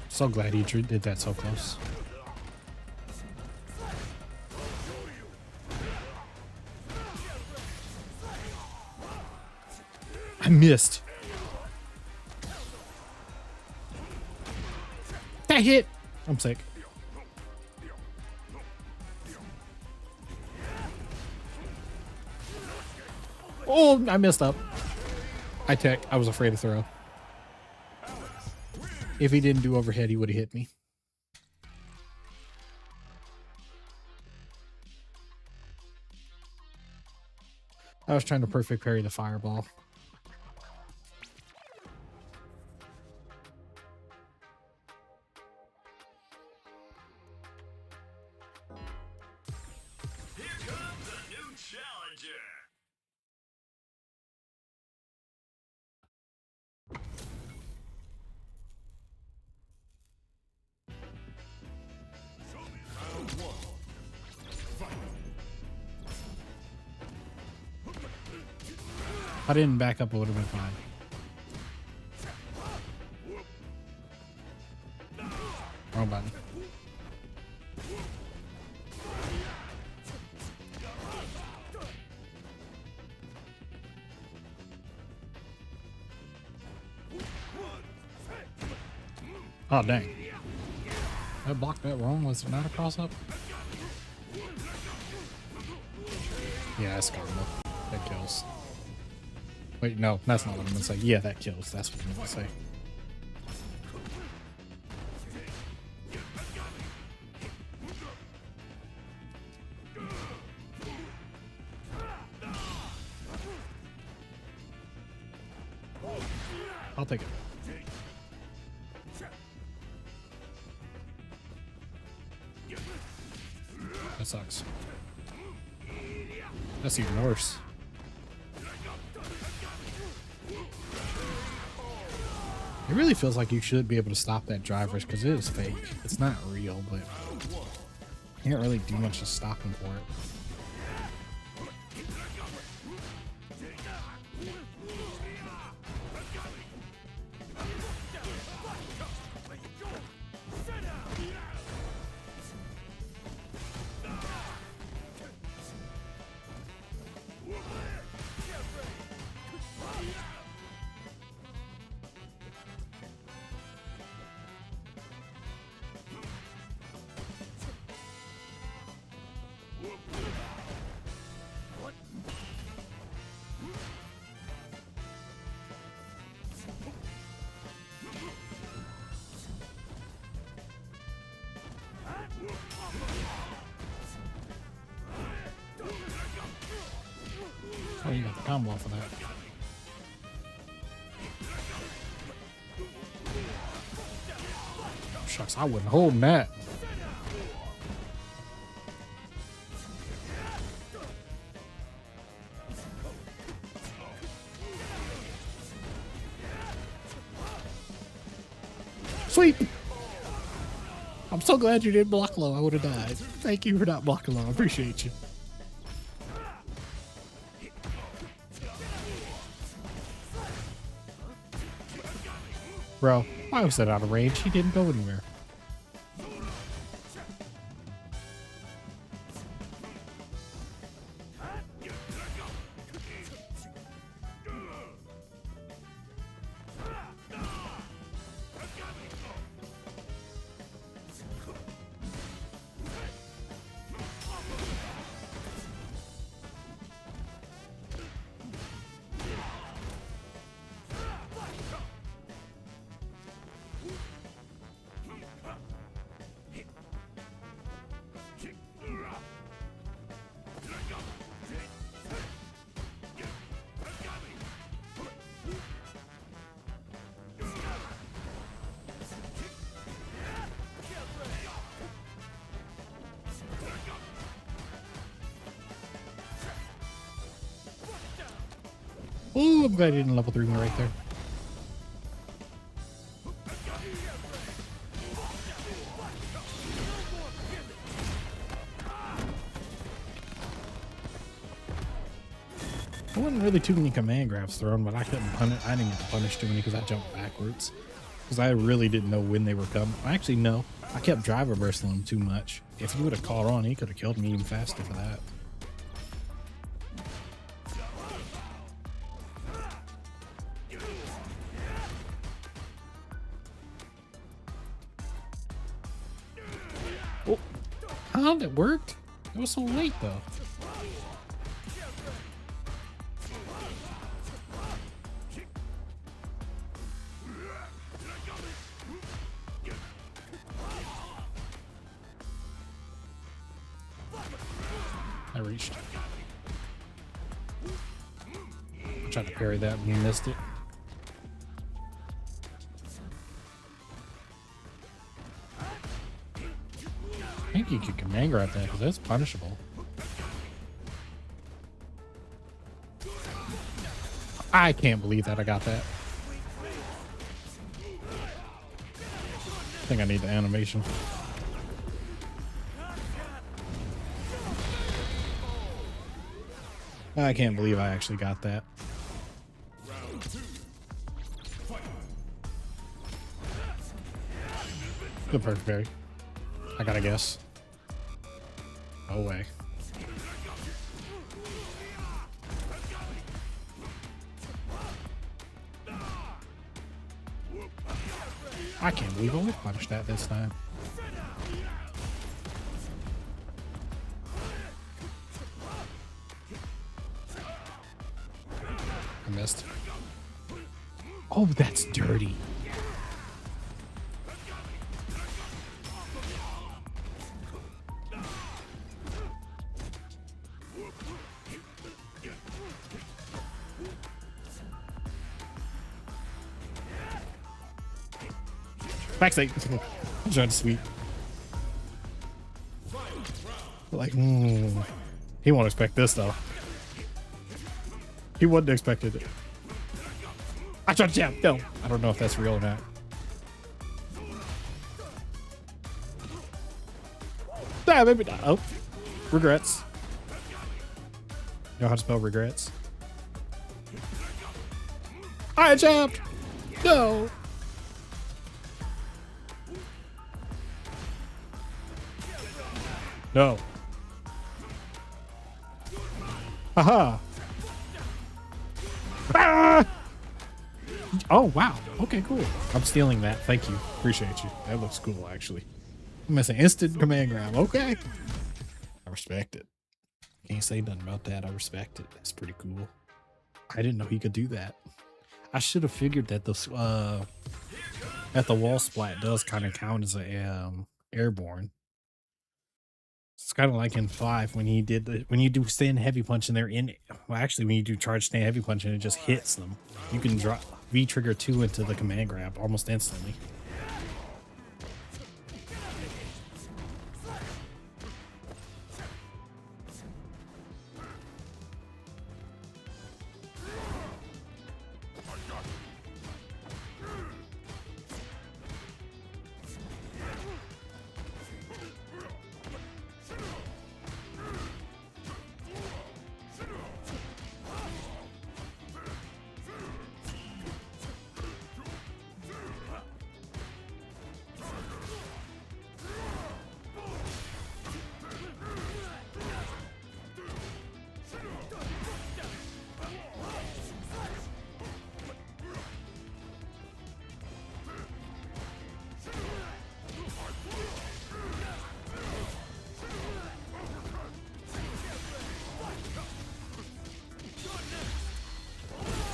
So glad he did that so close. I missed. That hit. I'm sick. Oh, I messed up. I was afraid to throw. If he didn't do overhead, he would have hit me. I was trying to perfect parry the fireball. If I didn't back up, it would have been fine. Wrong button. Oh, dang. I blocked that wrong. Was it not a cross up? Yeah, that's good enough. That kills. Wait, no, that's not what I'm gonna say. Yeah, that kills. That's what I'm gonna say. I'll take it. That sucks. That's even worse. It really feels like you should be able to stop that driver's because it is fake. It's not real, but you can't really do much to stop him for it. Oh, you got the combo for that. Shucks, I wouldn't hold that. Sweep! I'm so glad you didn't block low. I would have died. Thank you for not blocking low. I appreciate you. Bro, why was that out of range? He didn't go anywhere. Ooh, I'm glad I didn't level 3 me right there. There wasn't really too many command grabs thrown, but I couldn't punish. I didn't get to punish too many because I jumped backwards. Because I really didn't know when they were coming. Actually, no. I kept driver bursting them too much. If he would have caught on, he could have killed me even faster for that. Oh, how it worked? It was so late though. I reached. I tried to parry that and you missed it. I think you could command grab that because that's punishable. I can't believe that I got that. I think I need the animation. I can't believe I actually got that. The perfect parry. I gotta guess. No way. I can't believe I only punched that this time. I missed. Oh, that's dirty. Backside. I'm trying to sweep. Like, he won't expect this though. He wouldn't expect it. I tried to jump. No, I don't know if that's real or not. Ah, maybe not. Oh, regrets. You know how to spell regrets? I jumped. No. No. Haha. Ah! Oh, wow. Okay, cool. I'm stealing that. Thank you. Appreciate you. That looks cool, actually. I'm missing instant command grab. Okay. I respect it. Can't say nothing about that. I respect it. That's pretty cool. I didn't know he could do that. I should have figured that the wall splat does kind of count as a airborne. It's kind of like in 5 when he did when you do stand heavy punch and they're in. Well, actually, when you do charge stand heavy punch and it just hits them, you can drop V trigger 2 into the command grab almost instantly.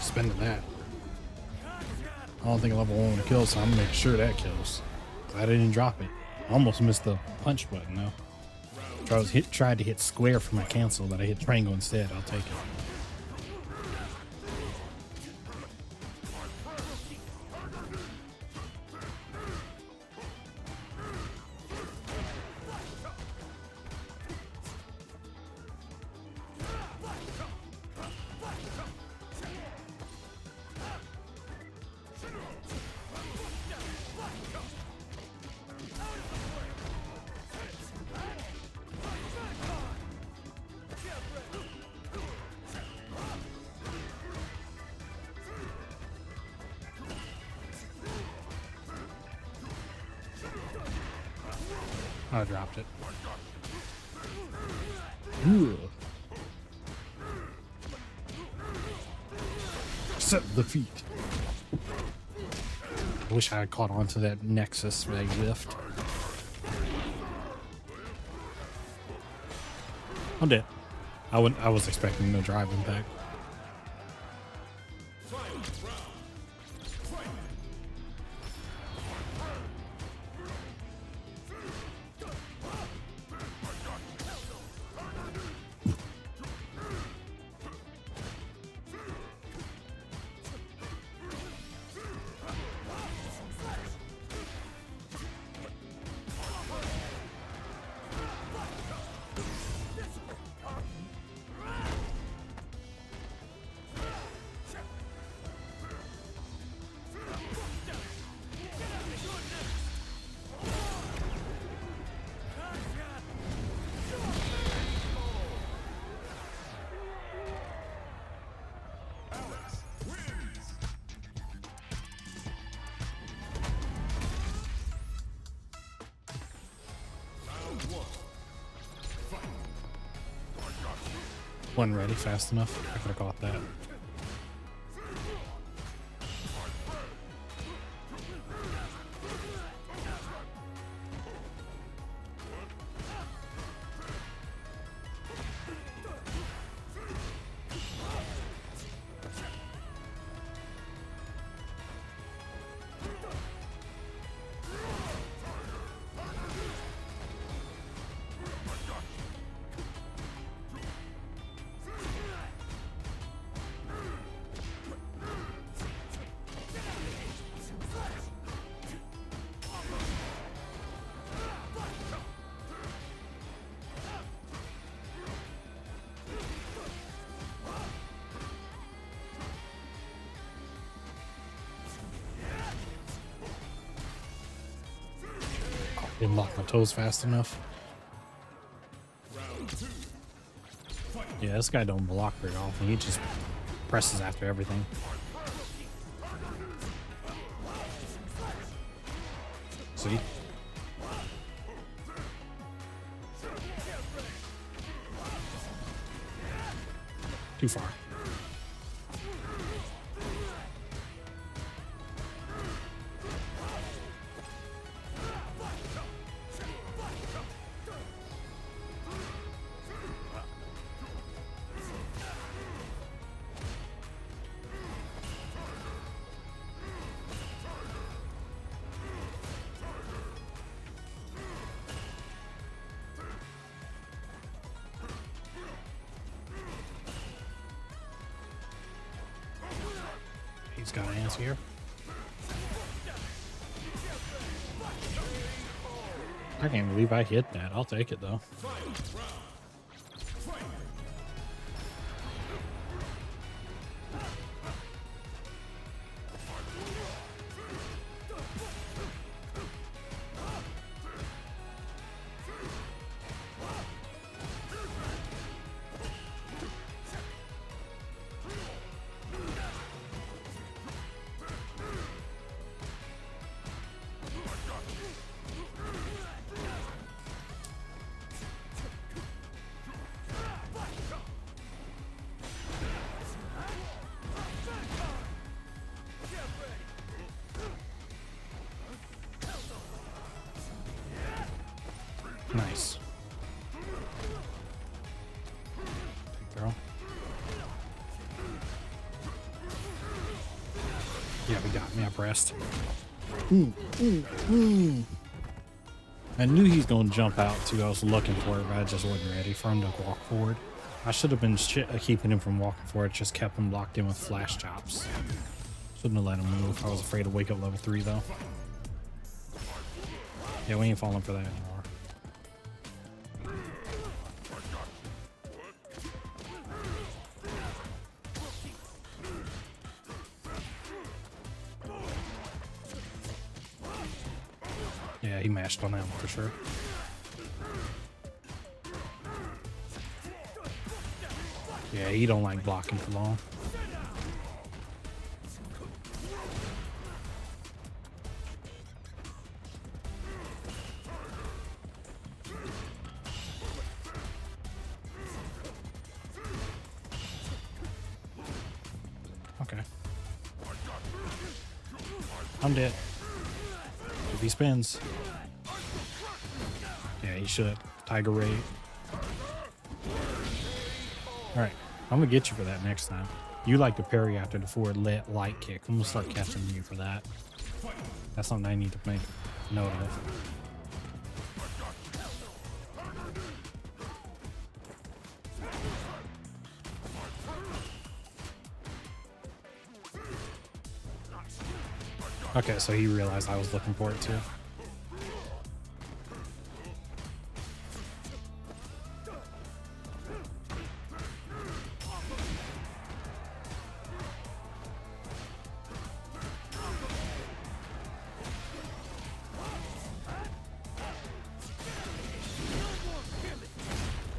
Spending that. I don't think level 1 will kill, so I'm gonna make sure that kills. I didn't drop it. I almost missed the punch button though. Tried to hit square for my cancel, but I hit triangle instead. I'll take it. I dropped it. Ooh. Set the feet. I wish I had caught on to that Nexus leg lift. I'm dead. I was expecting no drive impact. Wasn't ready fast enough. I could have caught that. Didn't lock my toes fast enough. Yeah, this guy don't block very often. He just presses after everything. See? Too far. He's got an answer here. I can't believe I hit that. I'll take it though. Nice. Big throw. Yeah, we got me. I pressed. I knew he's going to jump out too. I was looking for it, but I just wasn't ready for him to walk forward. I should have been keeping him from walking forward. Just kept him locked in with flash chops. Shouldn't have let him move. I was afraid to wake up level 3 though. Yeah, we ain't falling for that anymore. Yeah, he mashed on that one for sure. Yeah, he don't like blocking for long. Okay. I'm dead. If he spins. Yeah, he should. Tiger Raid. Alright, I'm gonna get you for that next time. You like to parry after the forward light kick. I'm gonna start catching you for that. That's something I need to make note of. Okay, so he realized I was looking for it too.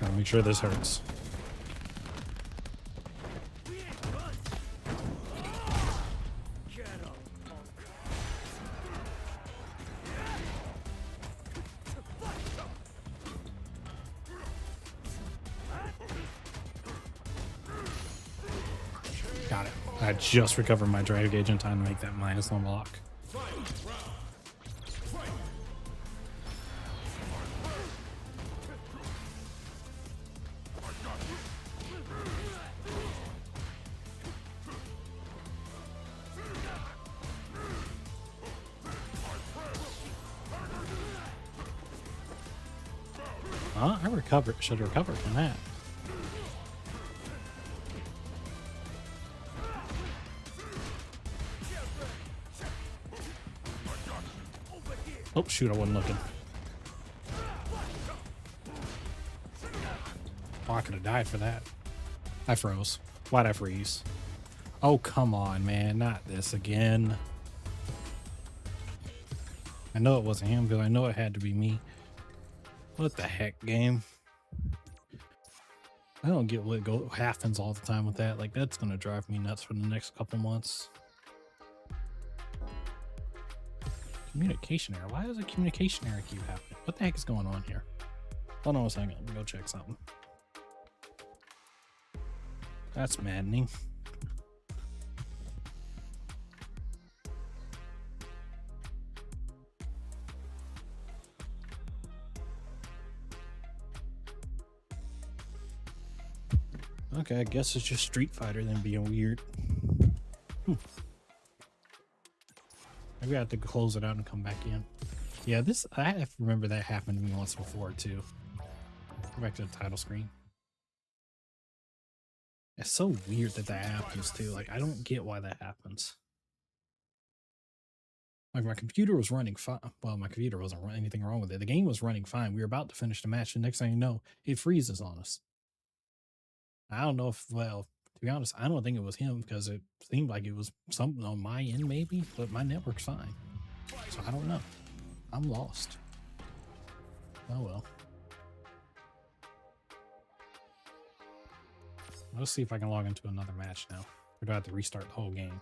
Gotta make sure this hurts. I just recovered my drive gauge in time to make that -1 block. I recovered. Should have recovered from that. Oh shoot! I wasn't looking. Oh, I could have died for that. I froze. Why'd I freeze? Oh come on, man! Not this again. I know it wasn't him because I know it had to be me. What the heck, game? I don't get what happens all the time with that. Like, that's gonna drive me nuts for the next couple months. Communication error. Why does a communication error keep happening? What the heck is going on here? Hold on a second. Let me go check something. That's maddening. Okay, I guess it's just Street Fighter then being weird. Maybe I have to close it out and come back in. Yeah, I have to remember that happened to me once before too. Go back to the title screen. It's so weird that happens too. Like, I don't get why that happens. Like, my computer was running fine. Well, my computer wasn't running anything wrong with it. The game was running fine. We were about to finish the match. The next thing you know, it freezes on us. I don't know if, well, to be honest, I don't think it was him because it seemed like it was something on my end maybe, but my network's fine. So I don't know. I'm lost. Oh well. Let's see if I can log into another match now. Or do I have to restart the whole game?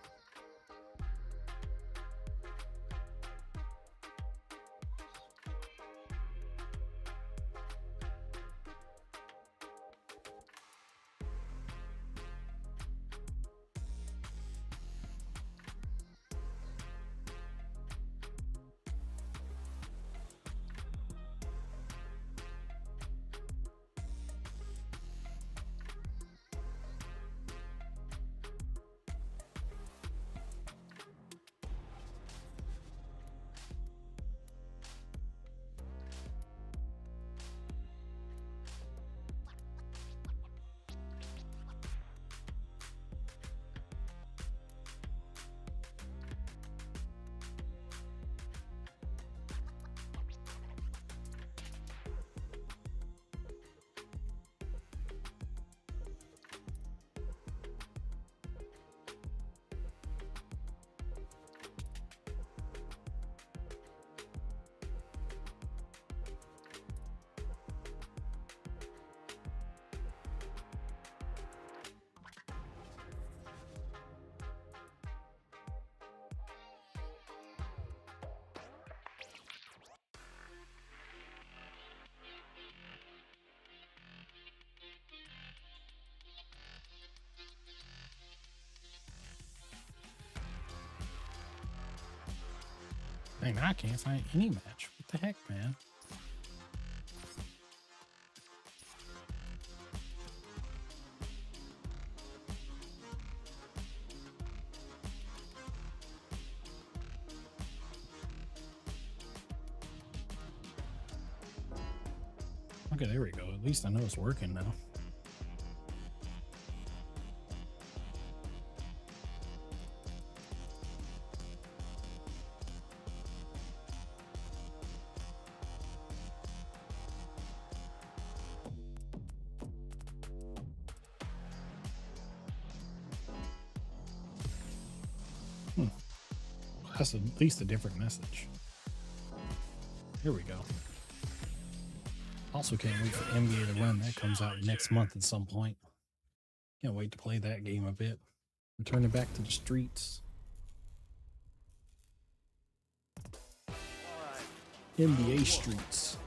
Dang, I can't find any match. What the heck, man? Okay, there we go. At least I know it's working now. That's at least a different message. Here we go. Also can't wait for NBA to Run. That comes out next month at some point. Can't wait to play that game a bit. Returning back to the streets. NBA Streets.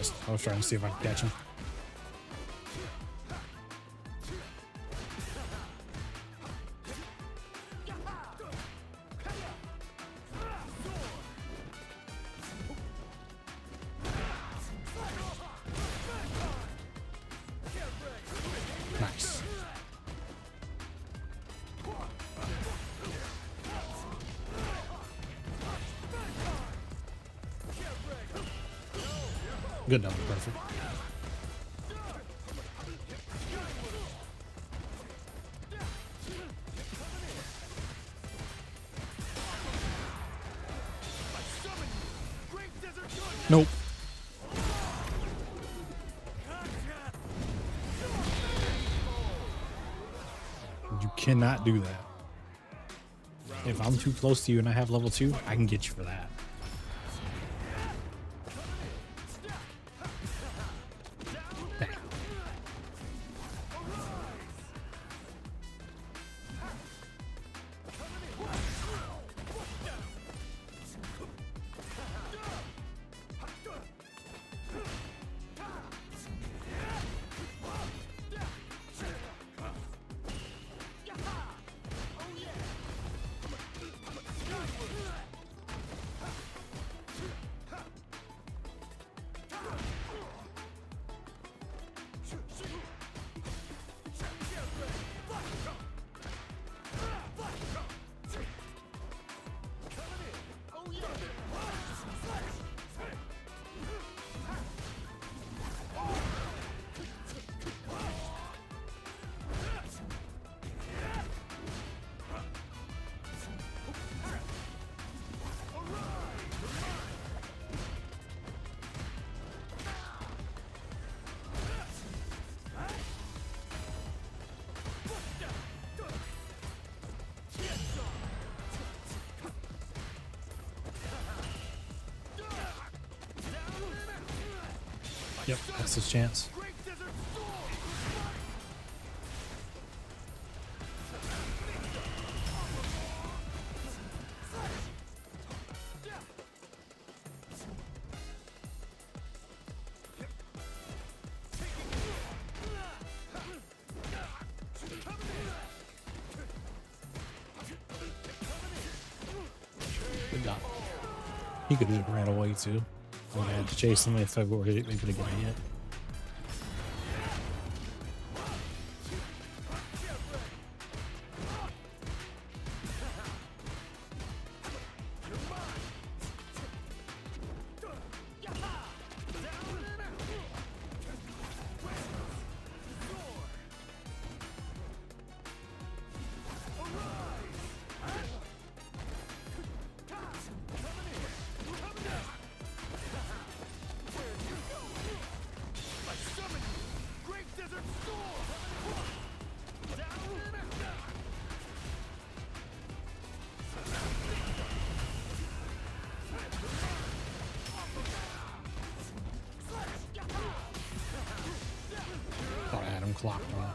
missed. I was trying to see if I could catch him. Nice. Good double, perfect. Nope. You cannot do that. If I'm too close to you and I have level 2, I can get you for that. Bam. Yep, that's his chance. Good job. He could have just ran away too. I would have had to chase him if I were able to get a hit. Thought I had him clocked on.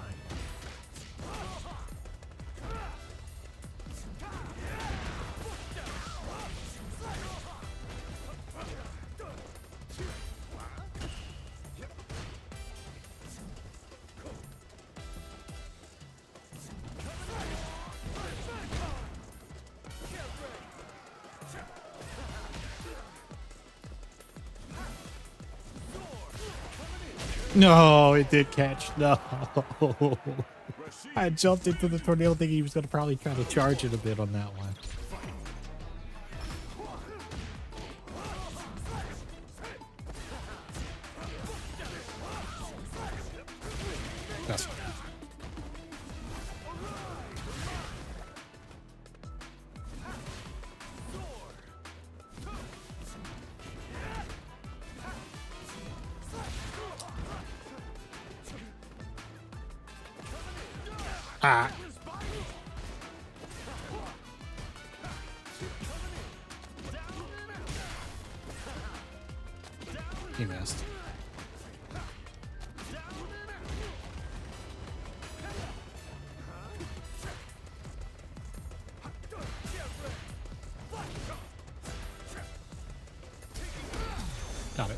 No, it did catch. No. I jumped into the tornado thinking he was going to probably try to charge it a bit on that one. That's fine. Ah. He missed. Got it.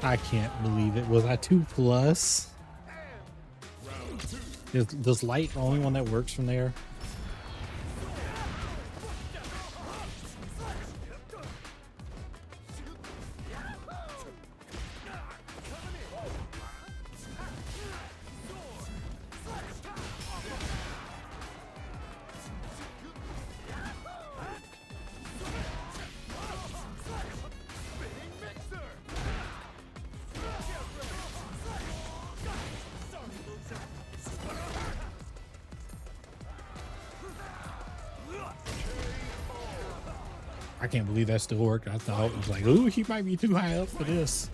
I can't believe it. Was I 2 plus? Does light the only one that works from there? I can't believe that still worked. I thought it was like, ooh, he might be too high up for this.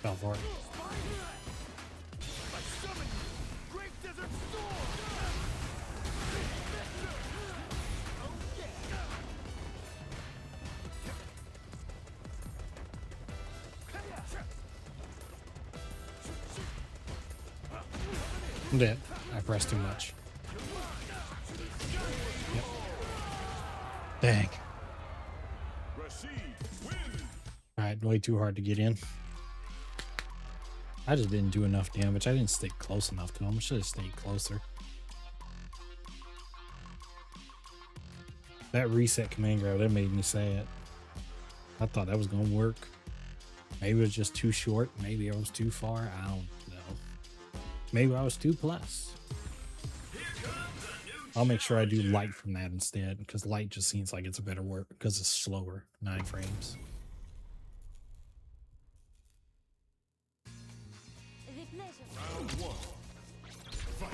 Fell for it. I'm dead. I pressed too much. Yep. Dang. Alright, way too hard to get in. I just didn't do enough damage. I didn't stay close enough to him. I should have stayed closer. That reset command grab, that made me sad. I thought that was going to work. Maybe it was just too short. Maybe I was too far. I don't know. Maybe I was 2 plus. I'll make sure I do light from that instead, because light just seems like it's a better work because it's slower. 9 frames. Round 1. Fight.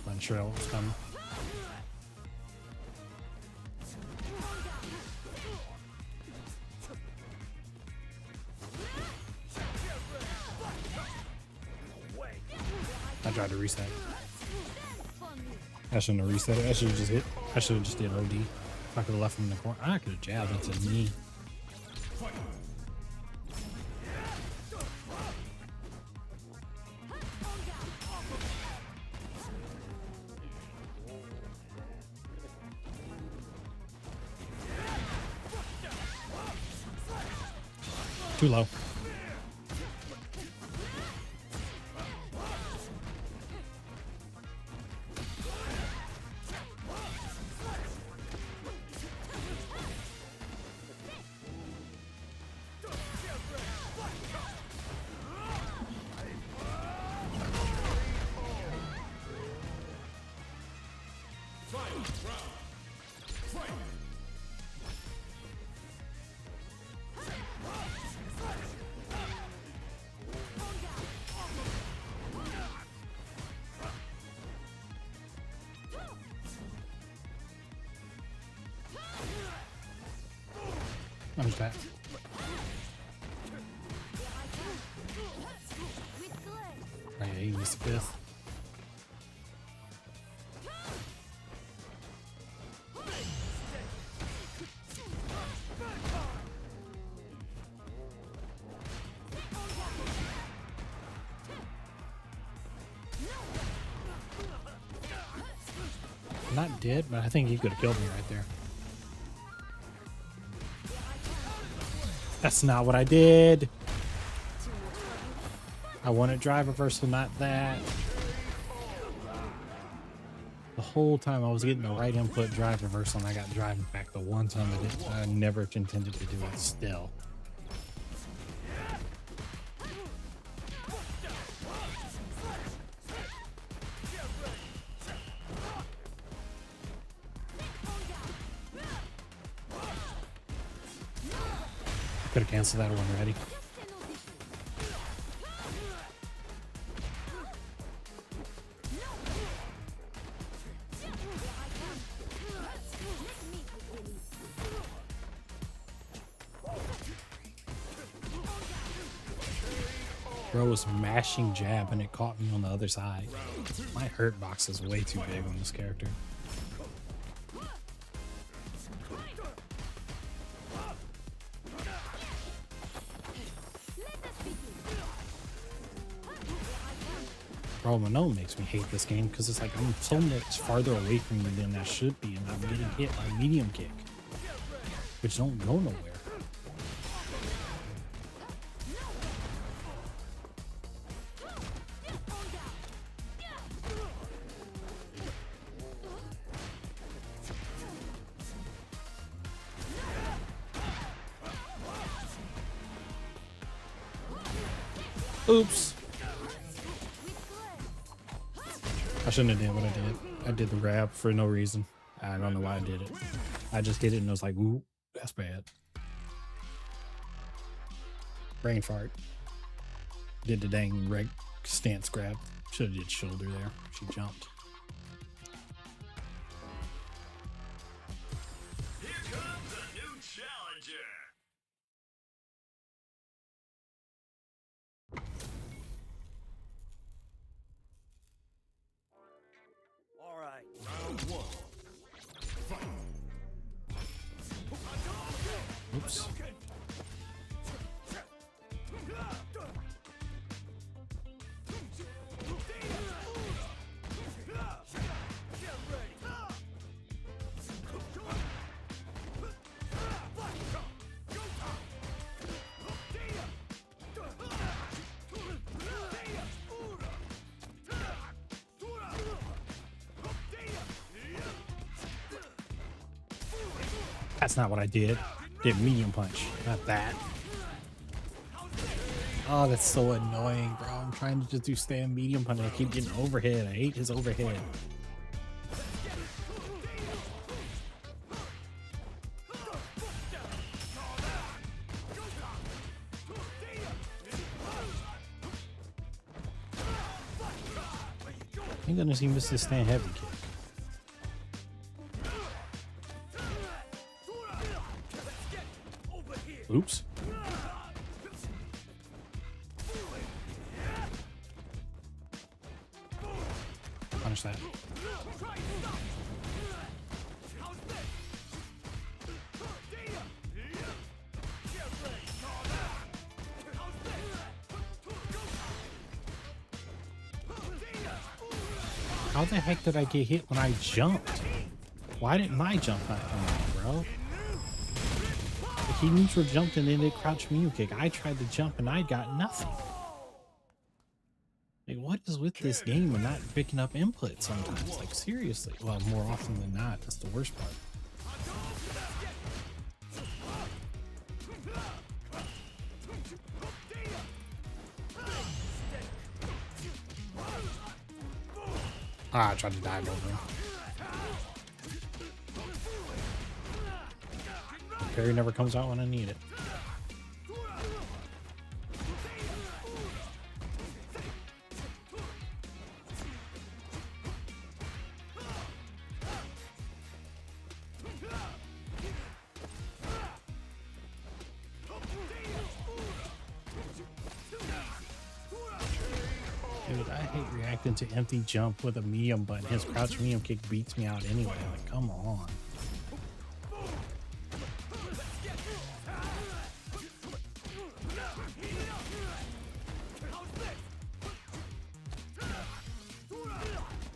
I'm sure what's coming. I tried to reset. I shouldn't have reset it. I should have just hit. I should have just did OD. I could have left him in the corner. I could have jabbed into the knee. Too low. I'm just back. Oh yeah, he missed the 5th. I'm not dead, but I think he could have killed me right there. That's not what I did. I wanted drive reversal, not that. The whole time I was getting the right input drive reversal and I got driving back the one time I never intended to do it still. Could have canceled that one already. Bro was mashing jab and it caught me on the other side. My hurt box is way too big on this character. Bro, Mano makes me hate this game because it's like I'm so much farther away from you than I should be, and I'm getting hit by medium kick, which don't go nowhere. Oops. I shouldn't have did what I did. I did the grab for no reason. I don't know why I did it. I just did it and I was like, ooh, that's bad. Brain fart. Did the dang reg stance grab. Should have did shoulder there. She jumped. Here comes a new challenger. All right, round one. Fight. Oops. That's not what I did. Did medium punch, not that. Oh, that's so annoying, bro. I'm trying to just do stand medium punch and I keep getting overhead. I hate his overhead. Thank goodness he missed his stand heavy kick. Oops. Punish that. How the heck did I get hit when I jumped? Why didn't my jump not come out, bro? He neutral jumped and then they crouched medium kick. I tried to jump and I got nothing. Like, what is with this game and not picking up input sometimes? Like, seriously. Well, more often than not. That's the worst part. Ah, I tried to dive over him. Parry never comes out when I need it. Dude, I hate reacting to empty jump with a medium button. His crouch medium kick beats me out anyway. Like, come on.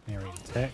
Narrate attack.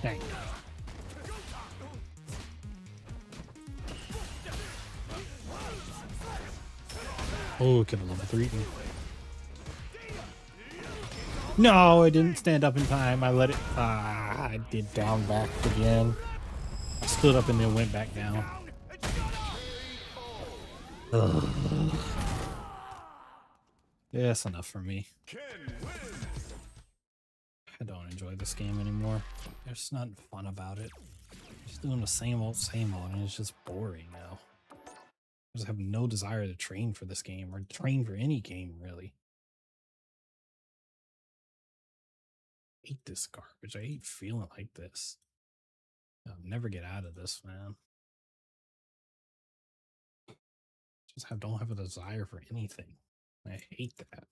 Dang. Oh, could have level 3 me. No, I didn't stand up in time. I let it. I did down back again. I stood up and then went back down. Ugh. Yeah, that's enough for me. I don't enjoy this game anymore. There's nothing fun about it. Just doing the same old, and it's just boring now. I just have no desire to train for this game or train for any game, really. I hate this garbage. I hate feeling like this. I'll never get out of this, man. Don't have a desire for anything. I hate that.